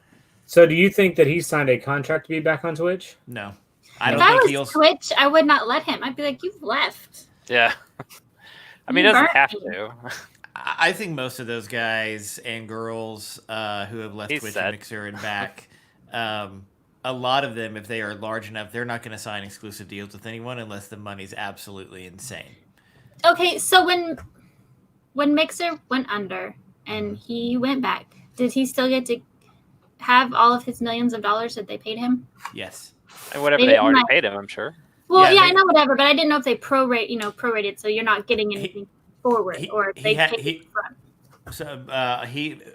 So, do you think that he signed a contract to be back on Twitch? no, I If don't I think was he'll. Twitch, I would not let him. I'd be like, "You've left." Yeah. I mean, You it doesn't burnt have me. to. I think most of those guys and girls who have left He Twitch said. and Mixer and back, a lot of them, if they are large enough, they're not going to sign exclusive deals with anyone unless the money's absolutely insane. Okay, so when Mixer went under and he went back, did he still get to have all of his millions of dollars that they paid him? Yes. And whatever They they didn't already like- paid him, I'm sure. Well, Yeah, yeah, they- I know whatever, but I didn't know if they prorated, so you're not getting anything forward, he- or if he they had- paid he- it front. So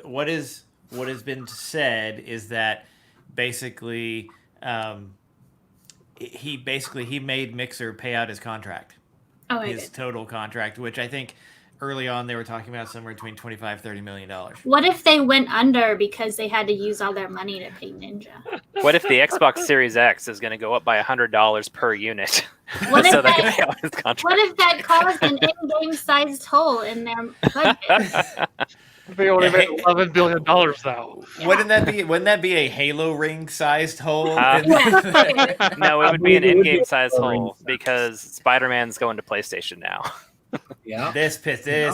what has been said is that basically he made Mixer pay out his contract, Oh my his god. total contract, which I think early on they were talking about somewhere between $25-30 million. What if they went under because they had to use all their money to pay Ninja? What if the Xbox Series X is going to go up by $100 per unit What so if they can that- pay out his contract? What if that caused an in-game sized hole in their budget? They only made $11 billion now. Wouldn't that be a Halo ring sized hole? No, it would be an It would be in-game size a hole because Spider-Man's going to PlayStation now. Yeah. This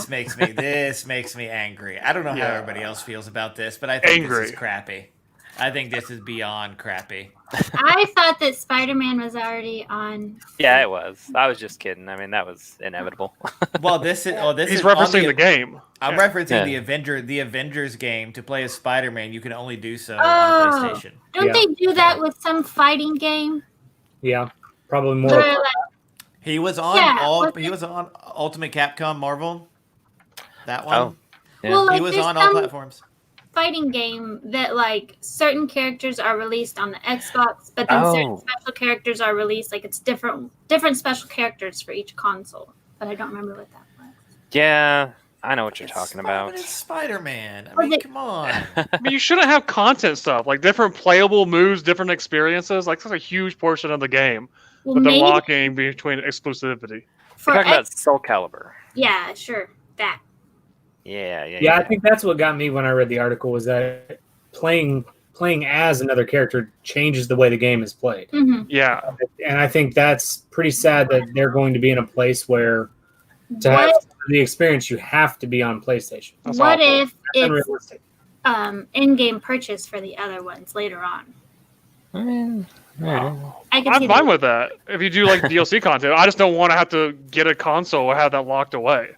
makes me angry. I don't know how Yeah. everybody else feels about this, but I think Angry. this is crappy. I think this is beyond crappy. I thought that Spider-Man was already on. Yeah, it was. I was just kidding. I mean, that was inevitable. Well, this is He's is on referencing the game. I'm Yeah. referencing Yeah. the Avengers game. To play as Spider-Man, you can only do so on Oh. PlayStation. Don't Yeah. they do that with some fighting game? Yeah. Probably more. Where, like, He was on Yeah, he was on Ultimate Capcom Marvel. That one. Oh. Yeah. well, like He was there's on all some platforms. fighting game that like certain characters are released on the Xbox, but then certain Oh. special characters are released. Like it's different special characters for each console. But I don't remember what that was. Yeah, I know what you're talking about. It's Spider-Man. I Was mean, it- come on. I mean, you shouldn't have content stuff like different playable moves, different experiences. Like that's a huge portion of the game. Well, But they're maybe locking between exclusivity. for We're talking about X- Soul Calibur. yeah, sure, that. Yeah, I think that's what got me when I read the article was that playing as another character changes the way the game is played. hmm Yeah, And I think that's pretty sad that they're going to be in a place where to have What, the experience you have to be on PlayStation. that's what awful. if it's Unrealistic. in-game purchase for the other ones later on? I can see I'm fine that. with that. If you do like DLC content, I just don't want to have to get a console or have that locked away.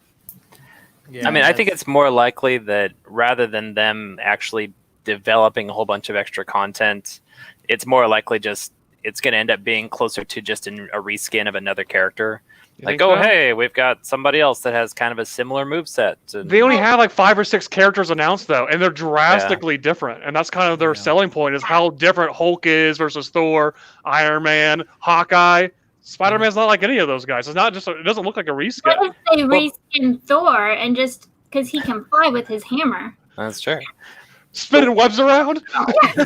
Yeah, I mean, I think that's- it's more likely that rather than them actually developing a whole bunch of extra content, it's more likely just it's going to end up being closer to just a reskin of another character. You Like, think oh, so? hey, we've got somebody else that has kind of a similar moveset. And They only have like 5 or 6 characters announced though, and they're drastically different. And that's kind of their Yeah. selling point is how different Hulk is versus Thor, Iron Man, Hawkeye. Spider-Man's not like any of those guys. It's not just. It doesn't look like a What reskin. if they reskin Thor and just because he can fly with his hammer? That's true. Spinning webs around. There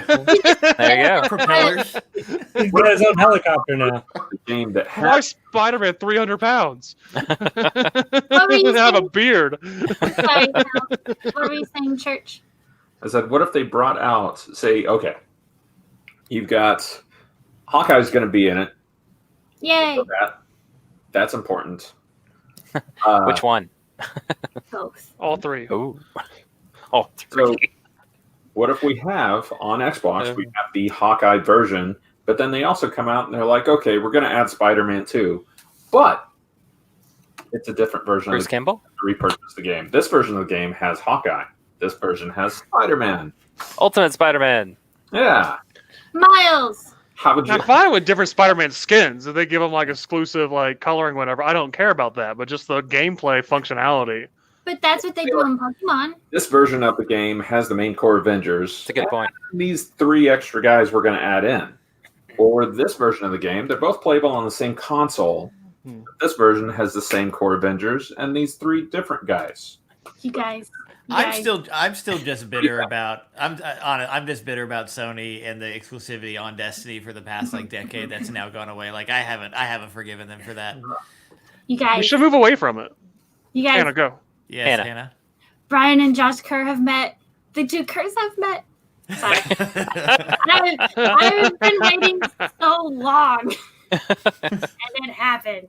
you go. propellers. He's got his own helicopter now. The game that Why has Spider-Man 300 pounds? were you Doesn't have a saying? beard. Sorry, Cal. What were you saying, Church? I said, what if they brought out, say, okay, you've got Hawkeye's going to be in it. Yay! So that's important. Which one? Both. All 3. Ooh. Oh, So- three. What if we have on Xbox, we have the Hawkeye version, but then they also come out and they're like, okay, we're going to add Spider-Man 2, but it's a different version Bruce of the Campbell? to repurchase the game. This version of the game has Hawkeye. This version has Spider-Man. Ultimate Spider-Man. Yeah. Miles. How would you? I'm fine with different Spider-Man skins if they give them like exclusive like coloring, whatever. I don't care about that, but just the gameplay functionality. But that's what they do in Pokemon. This version of the game has the main core Avengers. That's a good point. These 3 extra guys we're going to add in. Or this version of the game, they're both playable on the same console. Hmm. This version has the same core Avengers and these 3 different guys. You guys. I'm still just bitter about I'm just bitter about Sony and the exclusivity on Destiny for the past like decade that's now gone away. Like I haven't forgiven them for that. You We guys. should move away from it. You guys. Hannah, go. Yes, Hannah. Hannah. Brian and Josh Kerr have met. The 2 Kerrs have met. Sorry. I've been waiting so long. And it happened.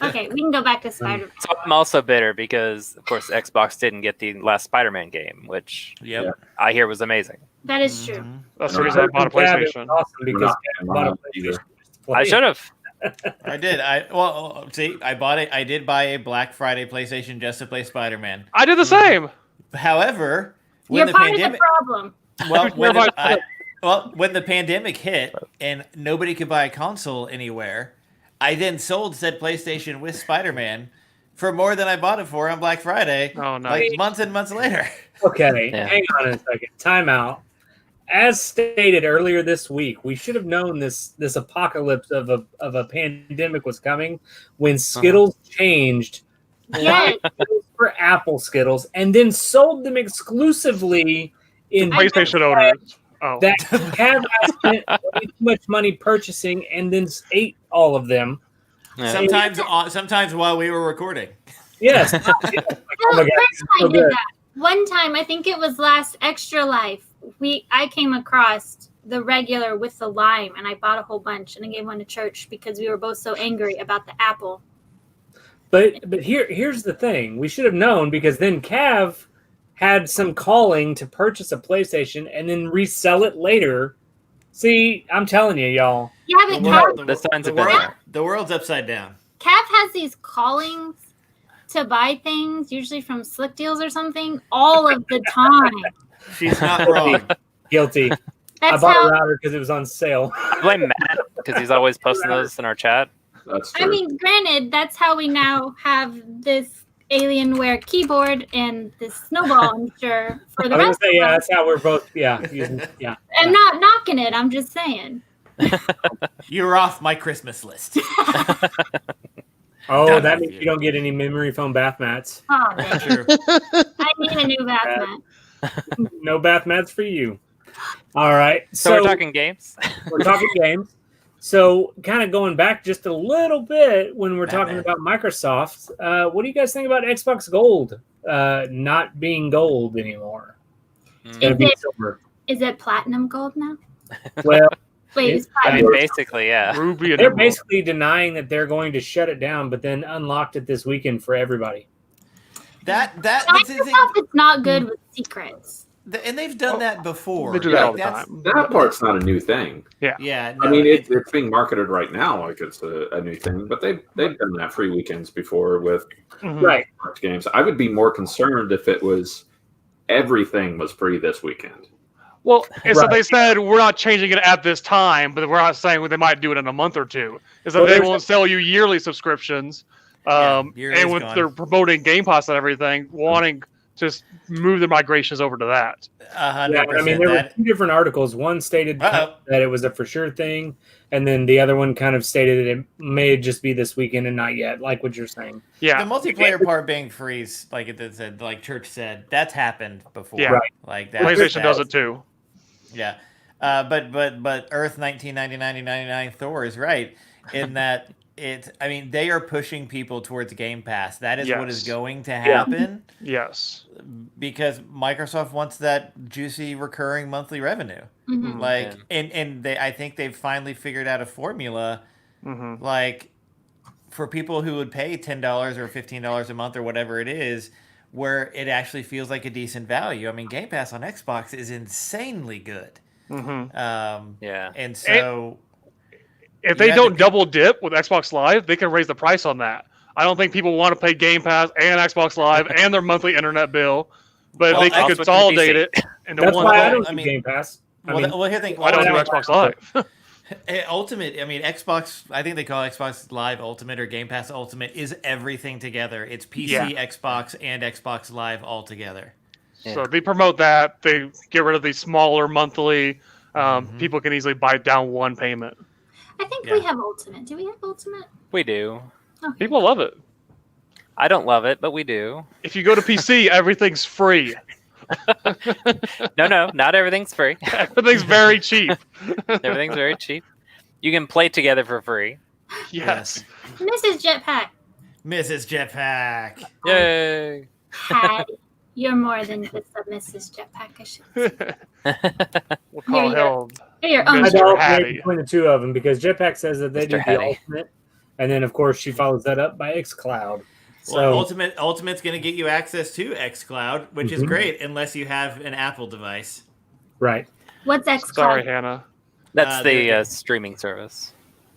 Okay, we can go back to Spider-Man. So I'm also bitter because, of course, Xbox didn't get the last Spider-Man game, which Yep. I hear was amazing. That is true. Mhm. That's the reason I bought a Gab is PlayStation. awesome We're because not Gab bought a on either. PlayStation. to play I it. should have. I did. I bought it. I did buy a Black Friday PlayStation just to play Spider-Man. I did the same. However, when You're the part pandemic, of the problem. when the pandemic hit and nobody could buy a console anywhere, I then sold said PlayStation with Spider-Man for more than I bought it for on Black Friday. Oh no. Like months and months later. Okay, Yeah. hang on a second. Time out. As stated earlier this week, we should have known this apocalypse of a pandemic was coming when Skittles changed Yes. Skittles for Apple Skittles and then sold them exclusively in PlayStation owners. Oh. that Cab spent way too much money purchasing and then ate all of them. Yeah. Sometimes while we were recording. Yes. Oh my God, Chris so did good. that. One time, I think it was last Extra Life, I came across the regular with the lime, and I bought a whole bunch, and I gave one to church because we were both so angry about the apple. But here's the thing: we should have known, because then Cav had some calling to purchase a PlayStation and then resell it later. See, I'm telling you, y'all. Yeah, but Cav, The signs have been there. The world's upside down. Cav has these callings to buy things, usually from Slick Deals or something, all of the time. She's not wrong. Guilty. I That's bought how. a router because it was on sale. I blame Matt because he's always posting those in our chat. That's true. I mean, granted, that's how we now have this Alienware keyboard and this snowball, I'm sure, for the I was gonna rest say, of yeah, us. that's how we're both. Yeah, using, yeah. I'm not knocking it. I'm just saying. You're off my Christmas list. Oh, Done that with means you. you don't get any memory foam bath mats. Oh, man. True. I need a new bath mat. No bath mats for you. All right, So we're talking games. we're talking games. So, kind of going back just a little bit when we're talking Batman. about Microsoft, what do you guys think about Xbox Gold not being gold anymore? It's gonna Is be it- silver. Is it platinum gold now? Well, Wait, it's I platinum. mean, basically, yeah. Ruby and they're Emerald. basically denying that they're going to shut it down, but then unlocked it this weekend for everybody. That's the thing. Microsoft is not good with secrets. And they've done that before. They do that all the That's- time. that part's not a new thing. Yeah. I no, mean, it's being marketed right now like it's a new thing, but they've done that free weekends before with Mhm. Right. games. I would be more concerned if it was everything was free this weekend. Well, and so Right. they said we're not changing it at this time, but we're not saying they might do it in a month or two. Is that Well, they there's- won't sell you yearly subscriptions, yearly's and with gone. they're promoting Game Pass and everything, wanting to move the migrations over to that. 100%. Yeah, I mean, there were that, two different articles. One stated Uh-oh. that it was a for sure thing, and then the other one kind of stated that it may just be this weekend and not yet, like what you're saying. Yeah, the multiplayer part being free, like it said, like Church said, that's happened before. Yeah. Right. Like that. PlayStation does it too. Yeah. But Earth 1999 Thor is right in that I mean, they are pushing people towards Game Pass. That is what is Yes. going to happen Yes. because Microsoft wants that juicy recurring monthly revenue. Mhm. Like, Yeah. and I think they've finally figured out a formula, hmm like for people who would pay $10 or $15 a month or whatever it is, where it actually feels like a decent value. I mean, Game Pass on Xbox is insanely good. hmm Yeah. And so If You they had don't to- double dip with Xbox Live, they can raise the price on that. I don't think people want to pay Game Pass and Xbox Live and their monthly internet bill, but Well, they can Xbox consolidate PC. it into That's one why I thing. don't I do mean- Game Pass. I well, mean, well, here the thing. I don't do Ultimate- Xbox Live. Ultimate. I mean, Xbox. I think they call Xbox Live Ultimate or Game Pass Ultimate is everything together. It's PC, Yeah. Xbox, and Xbox Live all together. So they promote that. They get rid of the smaller monthly. Mhm. People can easily buy down one payment. I think Yeah. we have Ultimate. Do we have Ultimate? We do. Okay. People love it. I don't love it, but we do. If you go to PC, everything's free. No, not everything's free. Everything's very cheap. Everything's very cheap. You can play together for free. Yes. Mrs. Jetpack. Mrs. Jetpack. Yay! Patty. You're more than just a Mrs. Jetpack. I should say. We'll call Here you him. You're your Mr. own. I don't Hattie. between the two of them because Jetpack says that they do Mr. Hattie. the ultimate, and then of course she follows that up by XCloud. So Well, Ultimate's going to get you access to XCloud, which is Mhm. great unless you have an Apple device. right, What's XCloud? Sorry, Hannah. That's the there- streaming service.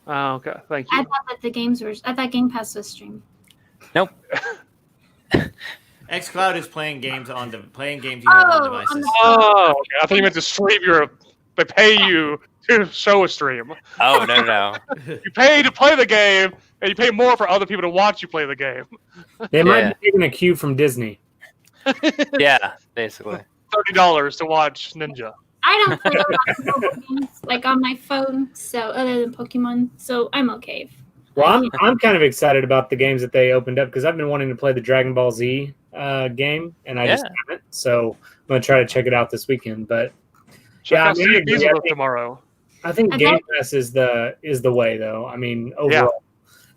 Oh, okay. Thank I you. thought that the games were. I thought Game Pass was streamed. Nope. XCloud is playing games playing games you have on Oh, devices. on the- Oh, okay. I thought you meant to stream your. They pay you to show a stream. Oh no. You pay to play the game, and you pay more for other people to watch you play the game. they might Yeah. be taking a cue from Disney. Yeah, basically. $30 to watch Ninja. I don't play a lot of mobile games like on my phone, so other than Pokemon, so I'm okay. Well, I'm kind of excited about the games that they opened up because I've been wanting to play the Dragon Ball Z game, and I just Yeah. haven't. So I'm gonna try to check it out this weekend. But Check Yeah, I out mean, I Steve agree. Diesel I think- tomorrow. I think Okay. Game Pass is the way though. I mean, overall,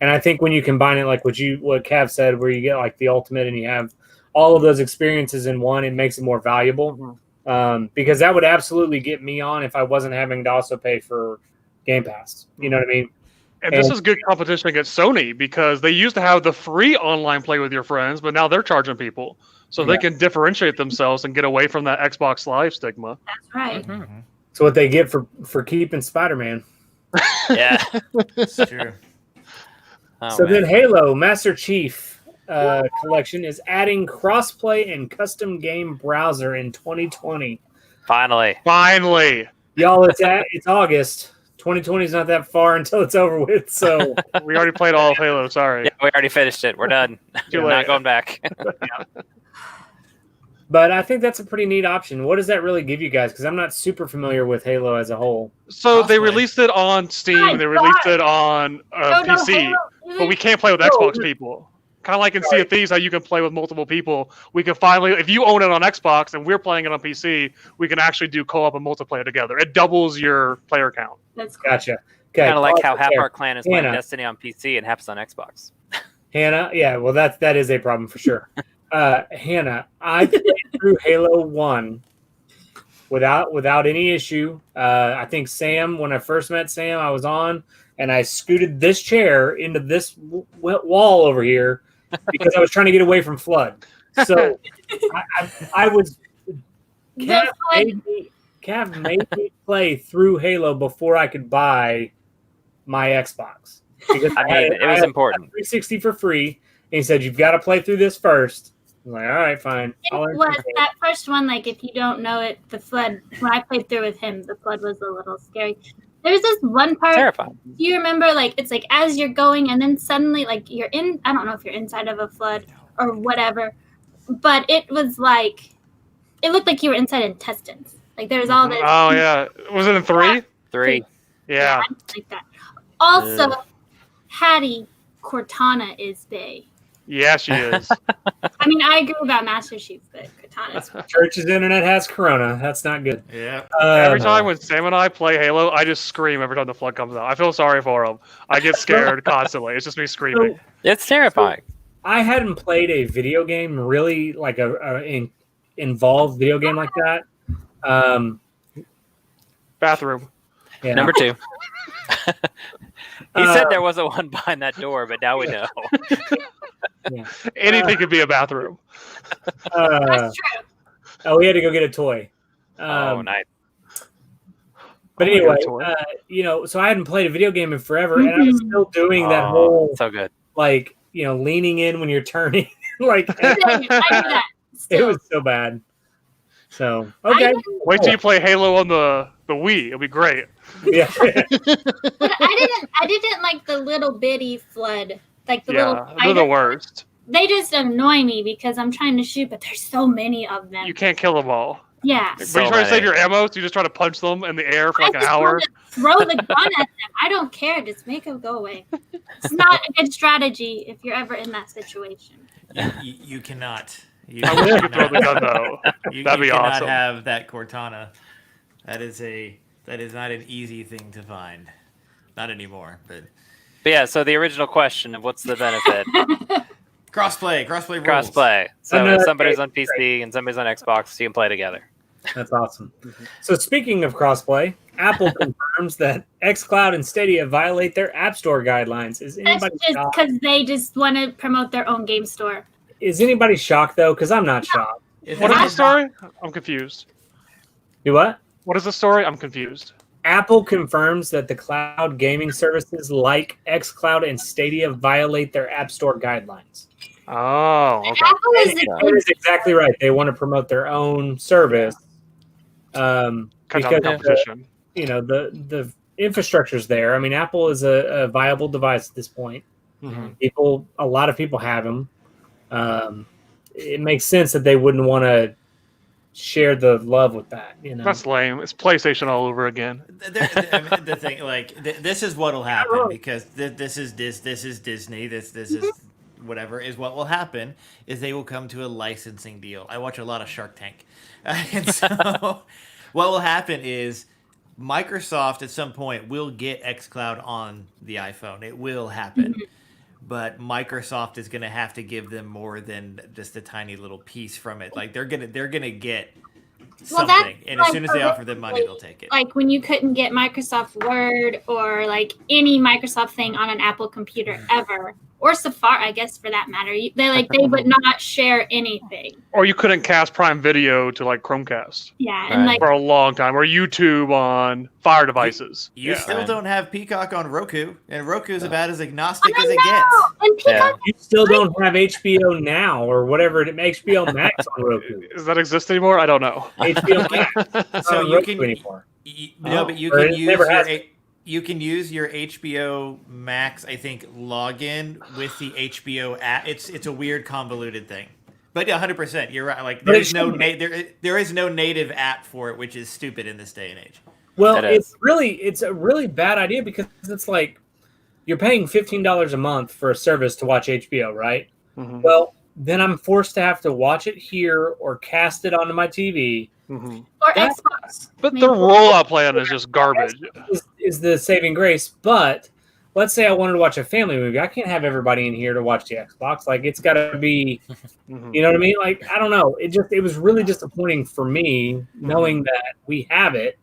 and I think when you combine it like what Cav said, where you get like the ultimate and you have all of those experiences in one, it makes it more valuable. Because that would absolutely get me on if I wasn't having to also pay for Game Pass. You know what I mean? And this is good competition against Sony because they used to have the free online play with your friends, but now they're charging people. So they can differentiate themselves and get away from that Xbox Live stigma. That's right. It's what they get for keeping Spider-Man. Yeah. It's true. Oh, So man. then Halo Master Chief Collection is adding crossplay and custom game browser in 2020. Finally. Finally. Y'all, it's August. 2020 is not that far until it's over with. So We already played all of Halo. Sorry. Yeah, we already finished it. We're done. Too We're late. not going back. but I think that's a pretty neat option. What does that really give you guys? Because I'm not super familiar with Halo as a whole. So they Crossplay. released it on Steam. They released it on PC. But we can't play with Xbox people. Kind of like in Sea of Thieves, how you can play with multiple people. We can finally, if you own it on Xbox and we're playing it on PC, we can actually do co-op and multiplayer together. It doubles your player count. That's cool. Gotcha. Okay. Kind of like how Pause half there. our clan is playing Hannah. Destiny on PC and half's on Xbox. Hannah, yeah, well, that is a problem for sure. Hannah, I played through Halo 1 without any issue. I think Sam, when I first met Sam, I was on, and I scooted this chair into this wall over here because I was trying to get away from Flood. So I was Cav made me play through Halo before I could buy my Xbox. Because I mean, it was had important. 360 for free, and he said, "You've got to play through this first." I'm like, "All right, fine." It was that first one, like, if you don't know it, the Flood, when I played through with him, the Flood was a little scary. There's this one part, Terrifying. do you remember, like, it's like as you're going, and then suddenly, like, you're in, I don't know if you're inside of a Flood or whatever, but it was like, it looked like you were inside intestines. Like, there was all this. Oh, yeah. Was it in 3? 3. Yeah. Like that. Also, Hattie Cortana is bae. Yeah, she is. I mean, I agree about Master Chief, but Cortana's Church's internet has Corona. That's not good. Yeah. Every time when Sam and I play Halo, I just scream every time the Flood comes out. I feel sorry for him. I get scared constantly. It's just me screaming. It's terrifying. I hadn't played a video game really like a involved video game like that. Bathroom. Yeah. Number 2. He said there wasn't one behind that door, but now we know. Anything could be a bathroom. That's true. Oh, we had to go get a toy. Oh, nice. But Oh my anyway, God, so I hadn't played a video game in forever, and I was still doing that Oh, whole so good. like leaning in when you're turning. Like I do that. it Still. was so bad. So I okay, didn't- Wait till you play Halo on the Wii. It'll be great. yeah. But I didn't like the little bitty Flood. Like the little Yeah, they're spider. the worst. They just annoy me because I'm trying to shoot, but there's so many of them. You can't kill them all. Yeah. But So you try to save many. your ammo, so you just try to punch them in the air for like I an just hour. want to throw the gun at them. I don't care. Just make them go away. It's not a good strategy if you're ever in that situation. You cannot. You I wish you could throw the gun though. You, That'd you be cannot awesome. have that Cortana. That is not an easy thing to find. Not anymore. But But yeah, so the original question of what's the benefit? crossplay rules. Crossplay. So No, if that's somebody's great. on PC and somebody's on Xbox, you can play together. That's awesome. So speaking of crossplay, Apple confirms that xCloud and Stadia violate their App Store guidelines. Is That's anybody just shocked? because they just want to promote their own game store. Is anybody shocked though? Because I'm not shocked. What is the story? I'm confused. Do what? What is the story? I'm confused. Apple confirms that the cloud gaming services like xCloud and Stadia violate their App Store guidelines. Oh, okay. Apple is That is exactly right. They want to promote their own service. Cut down Because the competition. the infrastructure's there. I mean, Apple is a viable device at this point. Mhm. A lot of people have them. It makes sense that they wouldn't want to share the love with that. That's lame. It's PlayStation all over again. I mean, the thing, like, this is what'll happen because this is Disney. This is whatever is what will happen is they will come to a licensing deal. I watch a lot of Shark Tank, and so what will happen is Microsoft at some point will get xCloud on the iPhone. It will happen. but Microsoft is going to have to give them more than just a tiny little piece from it. Like they're gonna get Well, something, that's and as like soon as they offer them money, they'll take it. Like when you couldn't get Microsoft Word or like any Microsoft thing on an Apple computer ever, or Safari, I guess for that matter. They would not share anything. Or you couldn't cast Prime Video to like Chromecast Yeah, and like for a long time, or YouTube on Fire devices. You still Right. don't have Peacock on Roku, and Roku is about as agnostic I as it know! gets. And Peacock, You still don't have HBO Now or whatever HBO Max on Roku. Does that exist anymore? I don't know. HBO Max. So on you Roku can anymore. no, but you Or can it use never your has you can use your HBO Max, I think, login with the HBO app. It's a weird convoluted thing. But yeah, 100%. You're right. Like But there's it no shouldn't there is no native app for it, which is stupid in this day and age. Well, It is. it's a really bad idea because it's like you're paying $15 a month for a service to watch HBO, right? Mhm. Well, then I'm forced to have to watch it here or cast it onto my TV. Mhm. or that- Xbox. But Maybe. the rollout plan is just garbage. Is the saving grace. But let's say I wanted to watch a family movie. I can't have everybody in here to watch the Xbox. Like it's got to be, Mhm. you know what I mean? Like I don't know. It was really disappointing for me knowing that we have it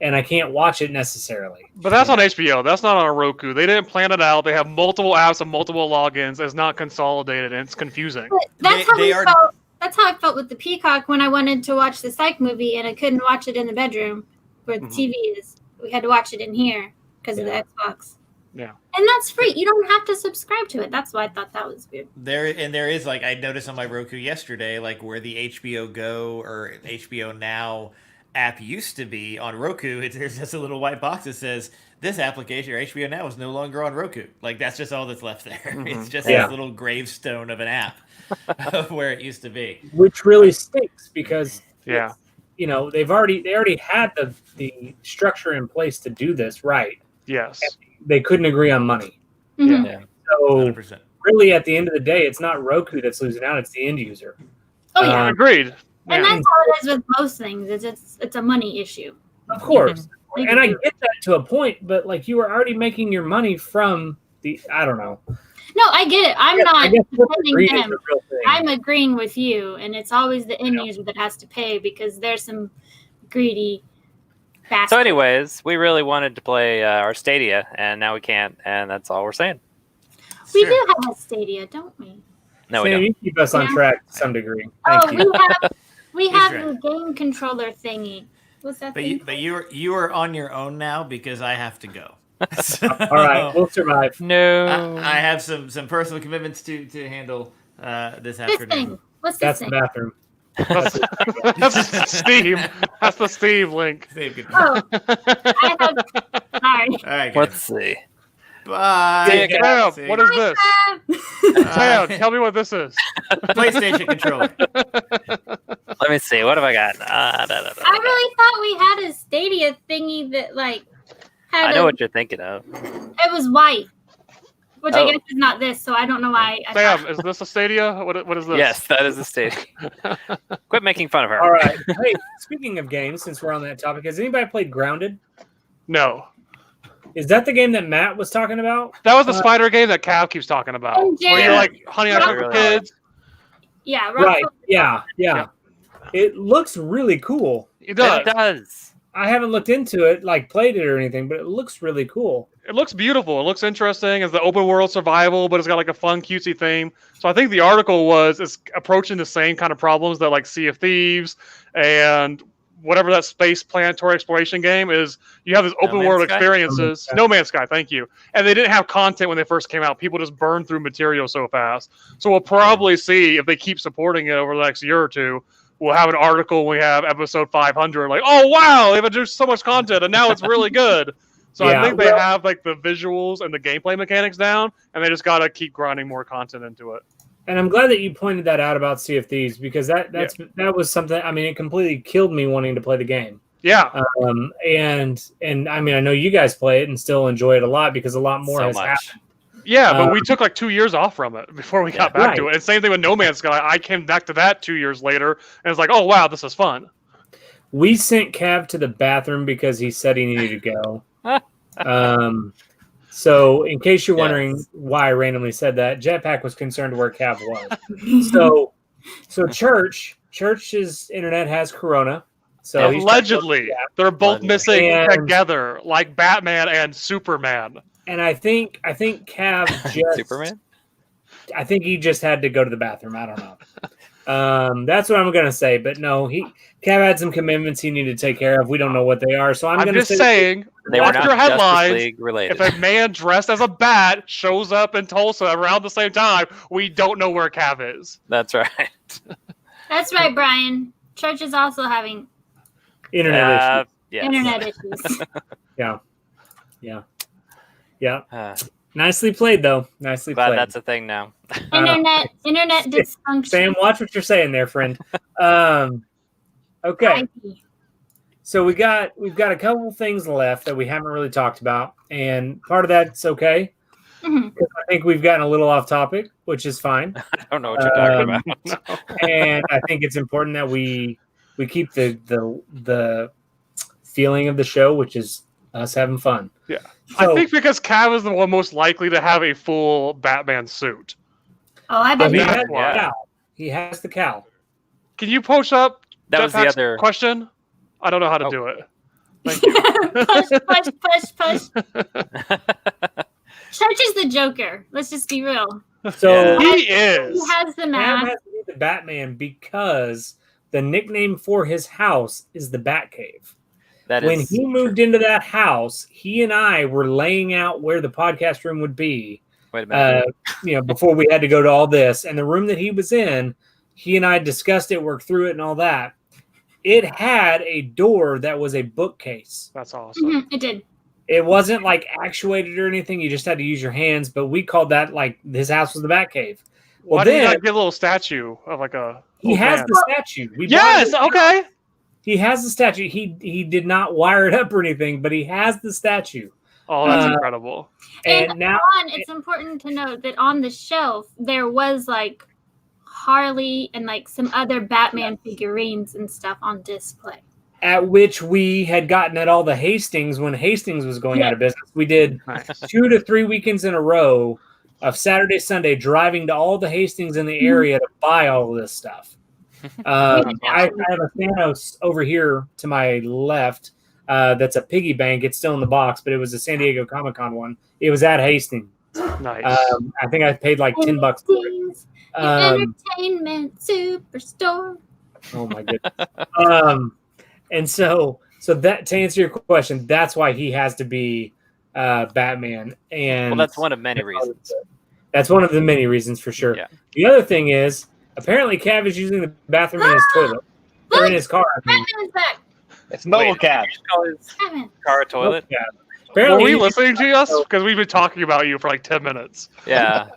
and I can't watch it necessarily. But that's on HBO. That's not on Roku. They didn't plan it out. They have multiple apps and multiple logins. It's not consolidated, and it's confusing. But that's They- how they we are- felt. That's how I felt with the Peacock when I wanted to watch the Psych movie and I couldn't watch it in the bedroom where the Mhm. TV is. We had to watch it in here because of the Xbox. Yeah. And that's free. You don't have to subscribe to it. That's why I thought that was weird. There is like I noticed on my Roku yesterday, like where the HBO Go or HBO Now app used to be on Roku. There's just a little white box that says this application or HBO Now is no longer on Roku. Like that's just all that's left there. It's just Yeah. this little gravestone of an app of where it used to be. Which really stinks because Yeah. you know they already had the structure in place to do this right. Yes. They couldn't agree on money. Mhm. Yeah. So 100%. really, at the end of the day, it's not Roku that's losing out; it's the end user. Oh yeah, Agreed. and Yeah. that's how it is with most things. It's a money issue. Of course, They and I do. get that to a point, but like you were already making your money from the I don't know. No, I get it. I'm I not guess what's defending agreed is them. the real thing. I'm agreeing with you, and it's always the end user that has to pay because there's some greedy bastards. So, anyways, we really wanted to play our Stadia, and now we can't, and that's all we're saying. We Sure. do have a Stadia, don't we? No, we Sam, don't. you keep us on Yeah. track to some degree. Thank Oh, you. we He's have right. the game controller thingy. What's that But thing? you are on your own now because I have to go. So, All right, we'll survive. No. I have some personal commitments to handle this This afternoon. thing. What's That's this the thing? bathroom. That's Steam. That's the Steam link. Save good. Oh, I have. Sorry. All right, Let's guys. see. Bye. See you guys. Sam, what is this? Sam, tell me what this is. PlayStation controller. Let me see. What have I got? I really thought we had a Stadia thingy that like had. I know what you're thinking of. It was white, which I Oh. guess is not this. So I don't know why. I Sam, thought- is this a Stadia? What is this? Yes, that is the state. Quit making fun of her. All right. Hey, speaking of games, since we're on that topic, has anybody played Grounded? No. Is that the game that Matt was talking about? That was the spider game that Cav keeps talking about. Oh, Where yeah. you're like, honey, I Yeah. got for kids. Yeah. Right. Rockford- Yeah. It looks really cool. It does. It does. I haven't looked into it, like played it or anything, but it looks really cool. It looks beautiful. It looks interesting. It's the open world survival, but it's got like a fun, cutesy theme. So I think the article was it's approaching the same kind of problems that like Sea of Thieves and whatever that space planetary exploration game is. You have these No open Man's world Sky? experiences. No Man's Sky, thank you. And they didn't have content when they first came out. People just burned through material so fast. So we'll probably see if they keep supporting it over the next year or two. We'll have an article when we have episode 500. Like, oh wow, they've introduced so much content, and now it's really good. So Yeah, I think they well- have like the visuals and the gameplay mechanics down, and they just got to keep grinding more content into it. And I'm glad that you pointed that out about Sea of Thieves because that was something. I mean, it completely killed me wanting to play the game. Yeah, And I mean, I know you guys play it and still enjoy it a lot because a lot more So has much. happened. yeah, but Uh, we took like 2 years off from it before we got back to it. And same thing with No Man's Sky. I came back to that 2 years later, and it's like, oh wow, this is fun. We sent Cav to the bathroom because he said he needed to go. So, in case you're Yes. wondering why I randomly said that, Jetpack was concerned where Cav was. So Church's internet has Corona. So he's Allegedly, they're both Allegedly. missing And- together, like Batman and Superman. and I think Cav just Superman. I think he just had to go to the bathroom. I don't know. That's what I'm gonna say. But no, Cav had some commitments he needed to take care of. We don't know what they are. So I'm I'm gonna just say saying, They were watch not your Justice headlines. League related. If a man dressed as a bat shows up in Tulsa around the same time, we don't know where Cav is. That's right. That's right, Brian. Church is also having internet issues. Yes. internet issues. Yeah. Nicely played, though. Nicely Glad played. that's a thing now. internet dysfunction. Sam, watch what you're saying there, friend. Okay. So we've got a couple things left that we haven't really talked about, and part of that's okay. Mhm. I think we've gotten a little off topic, which is fine, I don't know what you're talking about. and I think it's important that we keep the feeling of the show, which is us having fun. Yeah. So, I think because Cav is the one most likely to have a full Batman suit. Oh, I he bet Yeah. has you. the why. cow. He has the cow. Can you post up That was the Jetpack's other. question? I don't know how to Oh. do it. Thank you. push. Church is the Joker. Let's just be real. So He He is. has the Cav mask. has to be the Batman because the nickname for his house is the Batcave. That When is he moved into that house, he and I were laying out where the podcast room would be. Wait a minute. Before we had to go to all this, and the room that he was in, he and I discussed it, worked through it, and all that. It had a door that was a bookcase. That's awesome. It did. It wasn't like actuated or anything. You just had to use your hands, but we called that like his house was the Batcave. Well, Why did you then not get a little statue of like a? he old has man? the statue. We bought Yes. it. Okay. He has the statue. He did not wire it up or anything, but he has the statue. Oh, that's Uh, incredible. And now It's important to note that on the shelf there was like Harley and like some other Batman figurines and stuff on display. at which we had gotten at all the Hastings when Hastings was going out of business. We did Nice. 2 to 3 weekends in a row of Saturday, Sunday, driving to all the Hastings in the area to buy all of this stuff. I have a Thanos over here to my left. That's a piggy bank. It's still in the box, but it was a San Diego Comic-Con one. It was at Hastings. Nice. I think I paid like $10 for it. Hastings Entertainment Superstore. Oh my goodness. And so that, to answer your question, that's why he has to be Batman. And Well, that's one of many reasons. That's one of the many reasons for sure. Yeah. The other thing is, apparently Cav is using the bathroom in his toilet. Or in his car. I mean. Batman's back. It's mobile cat. Call his Batman. car a toilet. Yeah. Were Apparently, we he- listening to us? Because we've been talking about you for like 10 minutes. Yeah.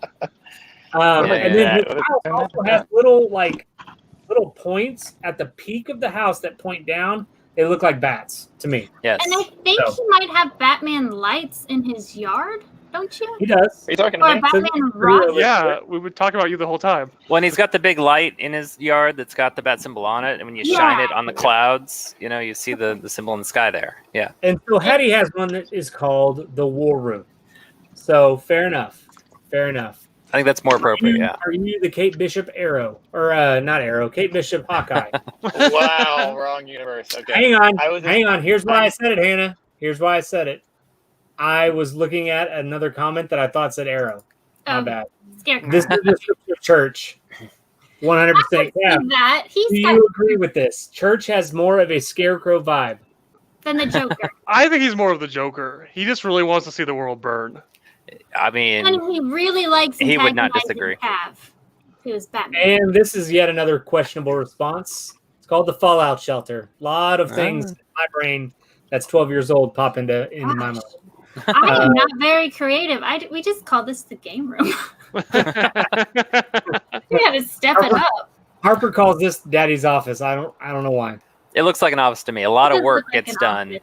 and then Yeah. his house also has little points at the peak of the house that point down. They look like bats to me. Yes. And I think So- he might have Batman lights in his yard, don't you? He does. Are you talking Or to me? Batman So- rods. Yeah, we've been talking about you the whole time. When he's got the big light in his yard that's got the bat symbol on it, and when you shine it on the clouds, you see the symbol in the sky there. Yeah. And so Hattie has one that is called the War Room. So fair enough. Fair enough. I think that's more appropriate. Yeah. Are you the Kate Bishop Arrow? Or not Arrow, Kate Bishop Hawkeye? Wow, wrong universe. Okay. Hang on. I was- Hang on. Here's why I said it, Hannah. Here's why I said it. I was looking at another comment that I thought said Arrow. My Oh, bad. Scarecrow. This is the Scripture Church. 100%. Yeah. That he's Do got you agree with this? Church has more of a scarecrow vibe. than the Joker. I think he's more of the Joker. He just really wants to see the world burn. I mean, And he really likes He would not antagonizing disagree. Cav, who is Batman. And this is yet another questionable response. It's called the Fallout Shelter. A lot of things in my brain that's 12 years old pop into my mind. I am not very creative. We just call this the game room. We had to step it up. Harper calls this Daddy's office. I don't know why. it looks like an office to me. A lot It of does work look like gets an done office.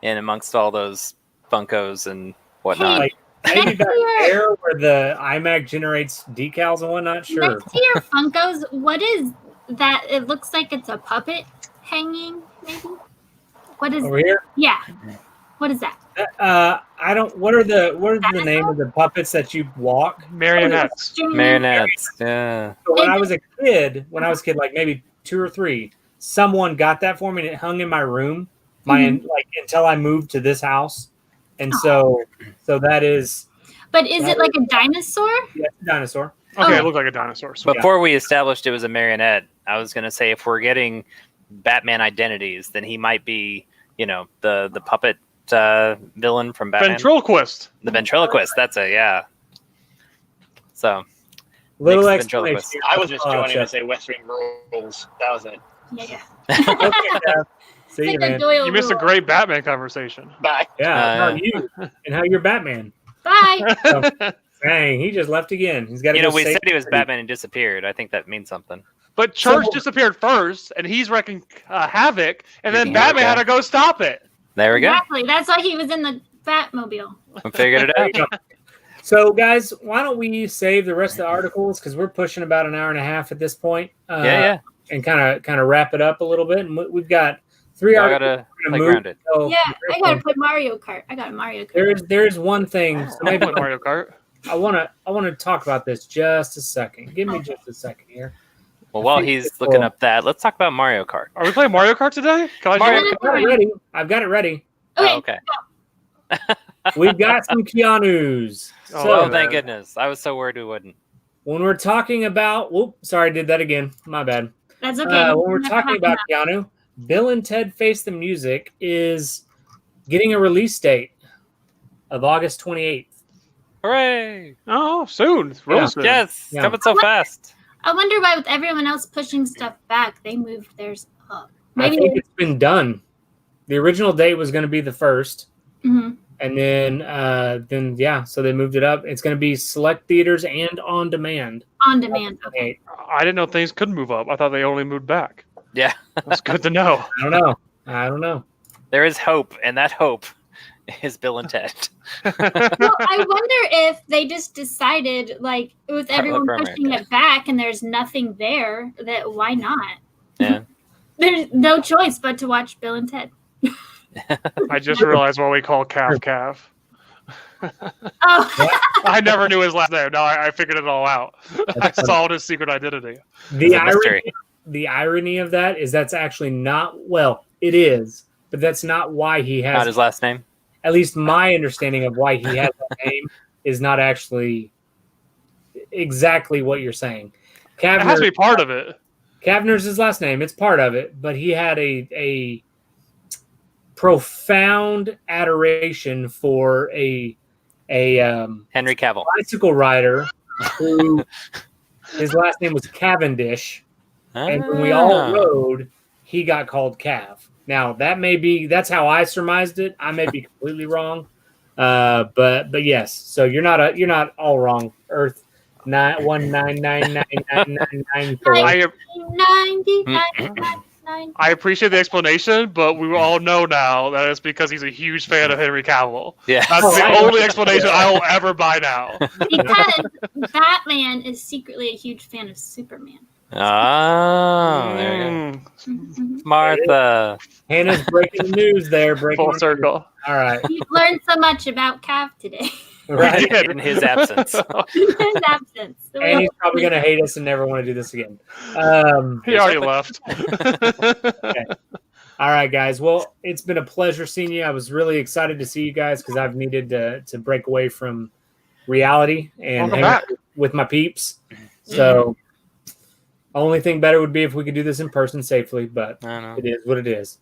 in amongst all those Funkos and whatnot. Like maybe back there where the iMac generates decals and whatnot. Sure. Next to your Funkos, what is that? It looks like it's a puppet hanging, maybe. What is? Over here. Yeah. What is that? I don't. What are the name of the puppets that you walk? Marionettes. Marionettes. Yeah. So when I was a kid, like maybe 2 or 3, someone got that for me and it hung in my room, until I moved to this house, and so that is. But is it like a dinosaur? Yeah, dinosaur. Okay, Oh. it looked like a dinosaur. So Before we established it was a marionette, I was going to say if we're getting Batman identities, then he might be, the puppet villain from Batman. ventriloquist. The ventriloquist. That's it. Yeah. So Little Nick's explanation. ventriloquist. I was just joining to Jeff. say West Wing rules. That was it. Yeah. Okay, Jeff. See It's you, like a man. Doyle You missed a rule. great Batman conversation. Bye. Yeah, how are you? And how you're Batman? Bye. Dang, he just left again. He's got to. we said he was Batman and disappeared. I think that means something. But Church So- disappeared first, and he's wrecking havoc, and then Wreaking Batman havoc, had to go stop it. There we go. Exactly. That's why he was in the Batmobile. We figured it out. So, guys, why don't we save the rest of the articles because we're pushing about an hour and a half at this point. Yeah. And kind of wrap it up a little bit. And we've got 3 I articles. gotta we're play gonna move. grounded. So Yeah, I gotta put Mario Kart. I got a Mario Kart. there's one thing. So maybe Mario Kart. I wanna talk about this just a second. Give me just a second here. Well, while he's looking up that, let's talk about Mario Kart. Are we playing Mario Kart today? Can I Mario join? I've got it ready. I've got it ready. Okay. Oh, okay. We've got some Keanu's. Oh, So Oh, thank goodness. I was so worried we wouldn't. when we're talking about, sorry, I did that again. My bad. That's okay. When we're talking about Keanu, Bill and Ted Face the Music is getting a release date of August 28th. Hooray! Oh, soon. Real Yeah. soon. Yes, Yeah. coming so fast. I wonder why, with everyone else pushing stuff back, they moved theirs up. I Maybe. think it's been done. The original date was going to be the 1st, Mhm. and then so they moved it up. It's going to be select theaters and on demand. On demand. Okay. I didn't know things could move up. I thought they only moved back. Yeah, That's good to know. I don't know. there is hope, and that hope is Bill and Ted. Well, I wonder if they just decided, like, with everyone Look, pushing it back and there's nothing there, that why not? Yeah. There's no choice but to watch Bill and Ted. I just realized what we call Cav. Oh, I never knew his last name. Now I figured it all out. I solved his secret identity. The a mystery. irony of that is that's actually not, it is, but that's not why he has, Not his last name. at least my understanding of why he has that name is not actually exactly what you're saying. It has to be part of it. Kavner's his last name. It's part of it, but he had a profound adoration for a Henry Cavill. bicycle rider who his last name was Cavendish, and when we all rode, he got called Cav. Now that's how I surmised it. I may be completely wrong, but yes. So you're not all wrong. Earth 199999994. 99. I appreciate the explanation, but we all know now that it's because he's a huge fan of Henry Cavill. Yeah. That's the only explanation I will ever buy now. Because Batman is secretly a huge fan of Superman. Oh, there you go. Mhm. Martha. Hannah's breaking the news there. Breaking Full the circle. news. All right. You've learned so much about Cav today. Right. We did. In his absence. In his absence. And he's probably going to hate us and never want to do this again. He already left. All right, guys. Well, it's been a pleasure seeing you. I was really excited to see you guys because I've needed to break away from reality and Welcome hang out back. with my peeps. So, only thing better would be if we could do this in person safely, but I know. it is what it is.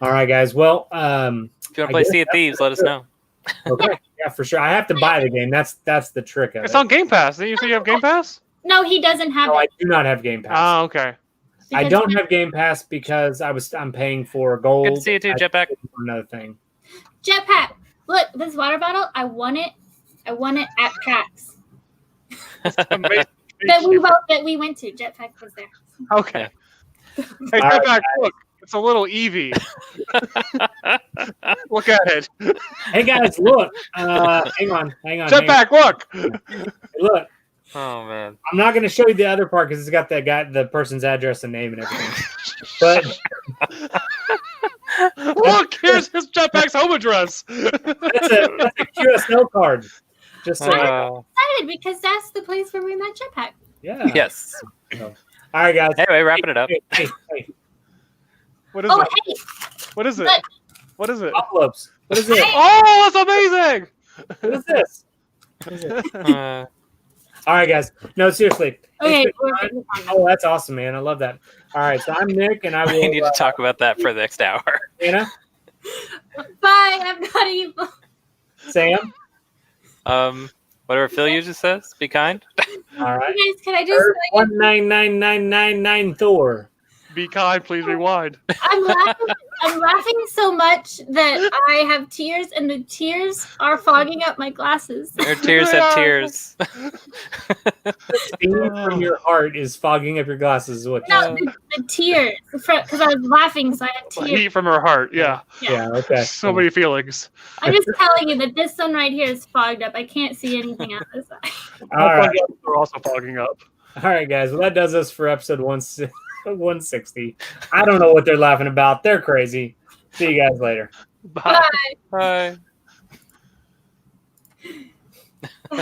All right, guys. Well, If you want to I play guess Sea of Thieves, let us know. okay. Yeah, for sure. I have to buy the game. That's the trick of It's it. on Game Pass. Didn't you say you have Game Pass? No, he doesn't have No, I it. do not have Game Pass. Oh, okay. I because don't have Game Pass because I'm paying for gold. Good to see you too, I Jetpack. paid for another thing. Jetpack. Look, this water bottle. I won it. I won it at PAX that we went to. Jetpack was there. Okay. Hey, All right, Jetpack, look. It's a little Eevee. Look at it. Hey guys, look. Hang on. Jetpack, look. Look. Oh man. I'm not going to show you the other part because it's got the person's address and name and everything. But Look, here's his jetpack's home address. That's a QSL card. Just so Excited because that's the place where we met Jetpack. yeah. Yes. All right, guys. Anyway, wrapping it up. Hey. What is Oh, it? hey, What is it? look. What is it? Envelopes. What is it? Oh, that's amazing! What is this? What is it? Uh, All right, guys. No, seriously. Okay, It's been we're fun. getting on. Oh, that's awesome, man. I love that. All right, so I'm Nick, and I I will. need to talk about that for the next hour. Anna, Bye, I'm not evil. Sam. Whatever Phil usually says, be kind. All right. You guys, can I just? 199999 Thor. Be kind, please rewind. I'm laughing so much that I have tears, and the tears are fogging up my glasses. Your tears have tears. Steam from your heart is fogging up your glasses. Is what? No, the tears, because I was laughing, so I had tears. Heat from her heart. Yeah. Yeah. Okay. So many feelings. I'm just telling you that this sun right here is fogged up. I can't see anything out this side. All right. We're also fogging up. All right, guys. Well, that does us for episode 160. I don't know what they're laughing about. They're crazy. See you guys later. Bye. Bye.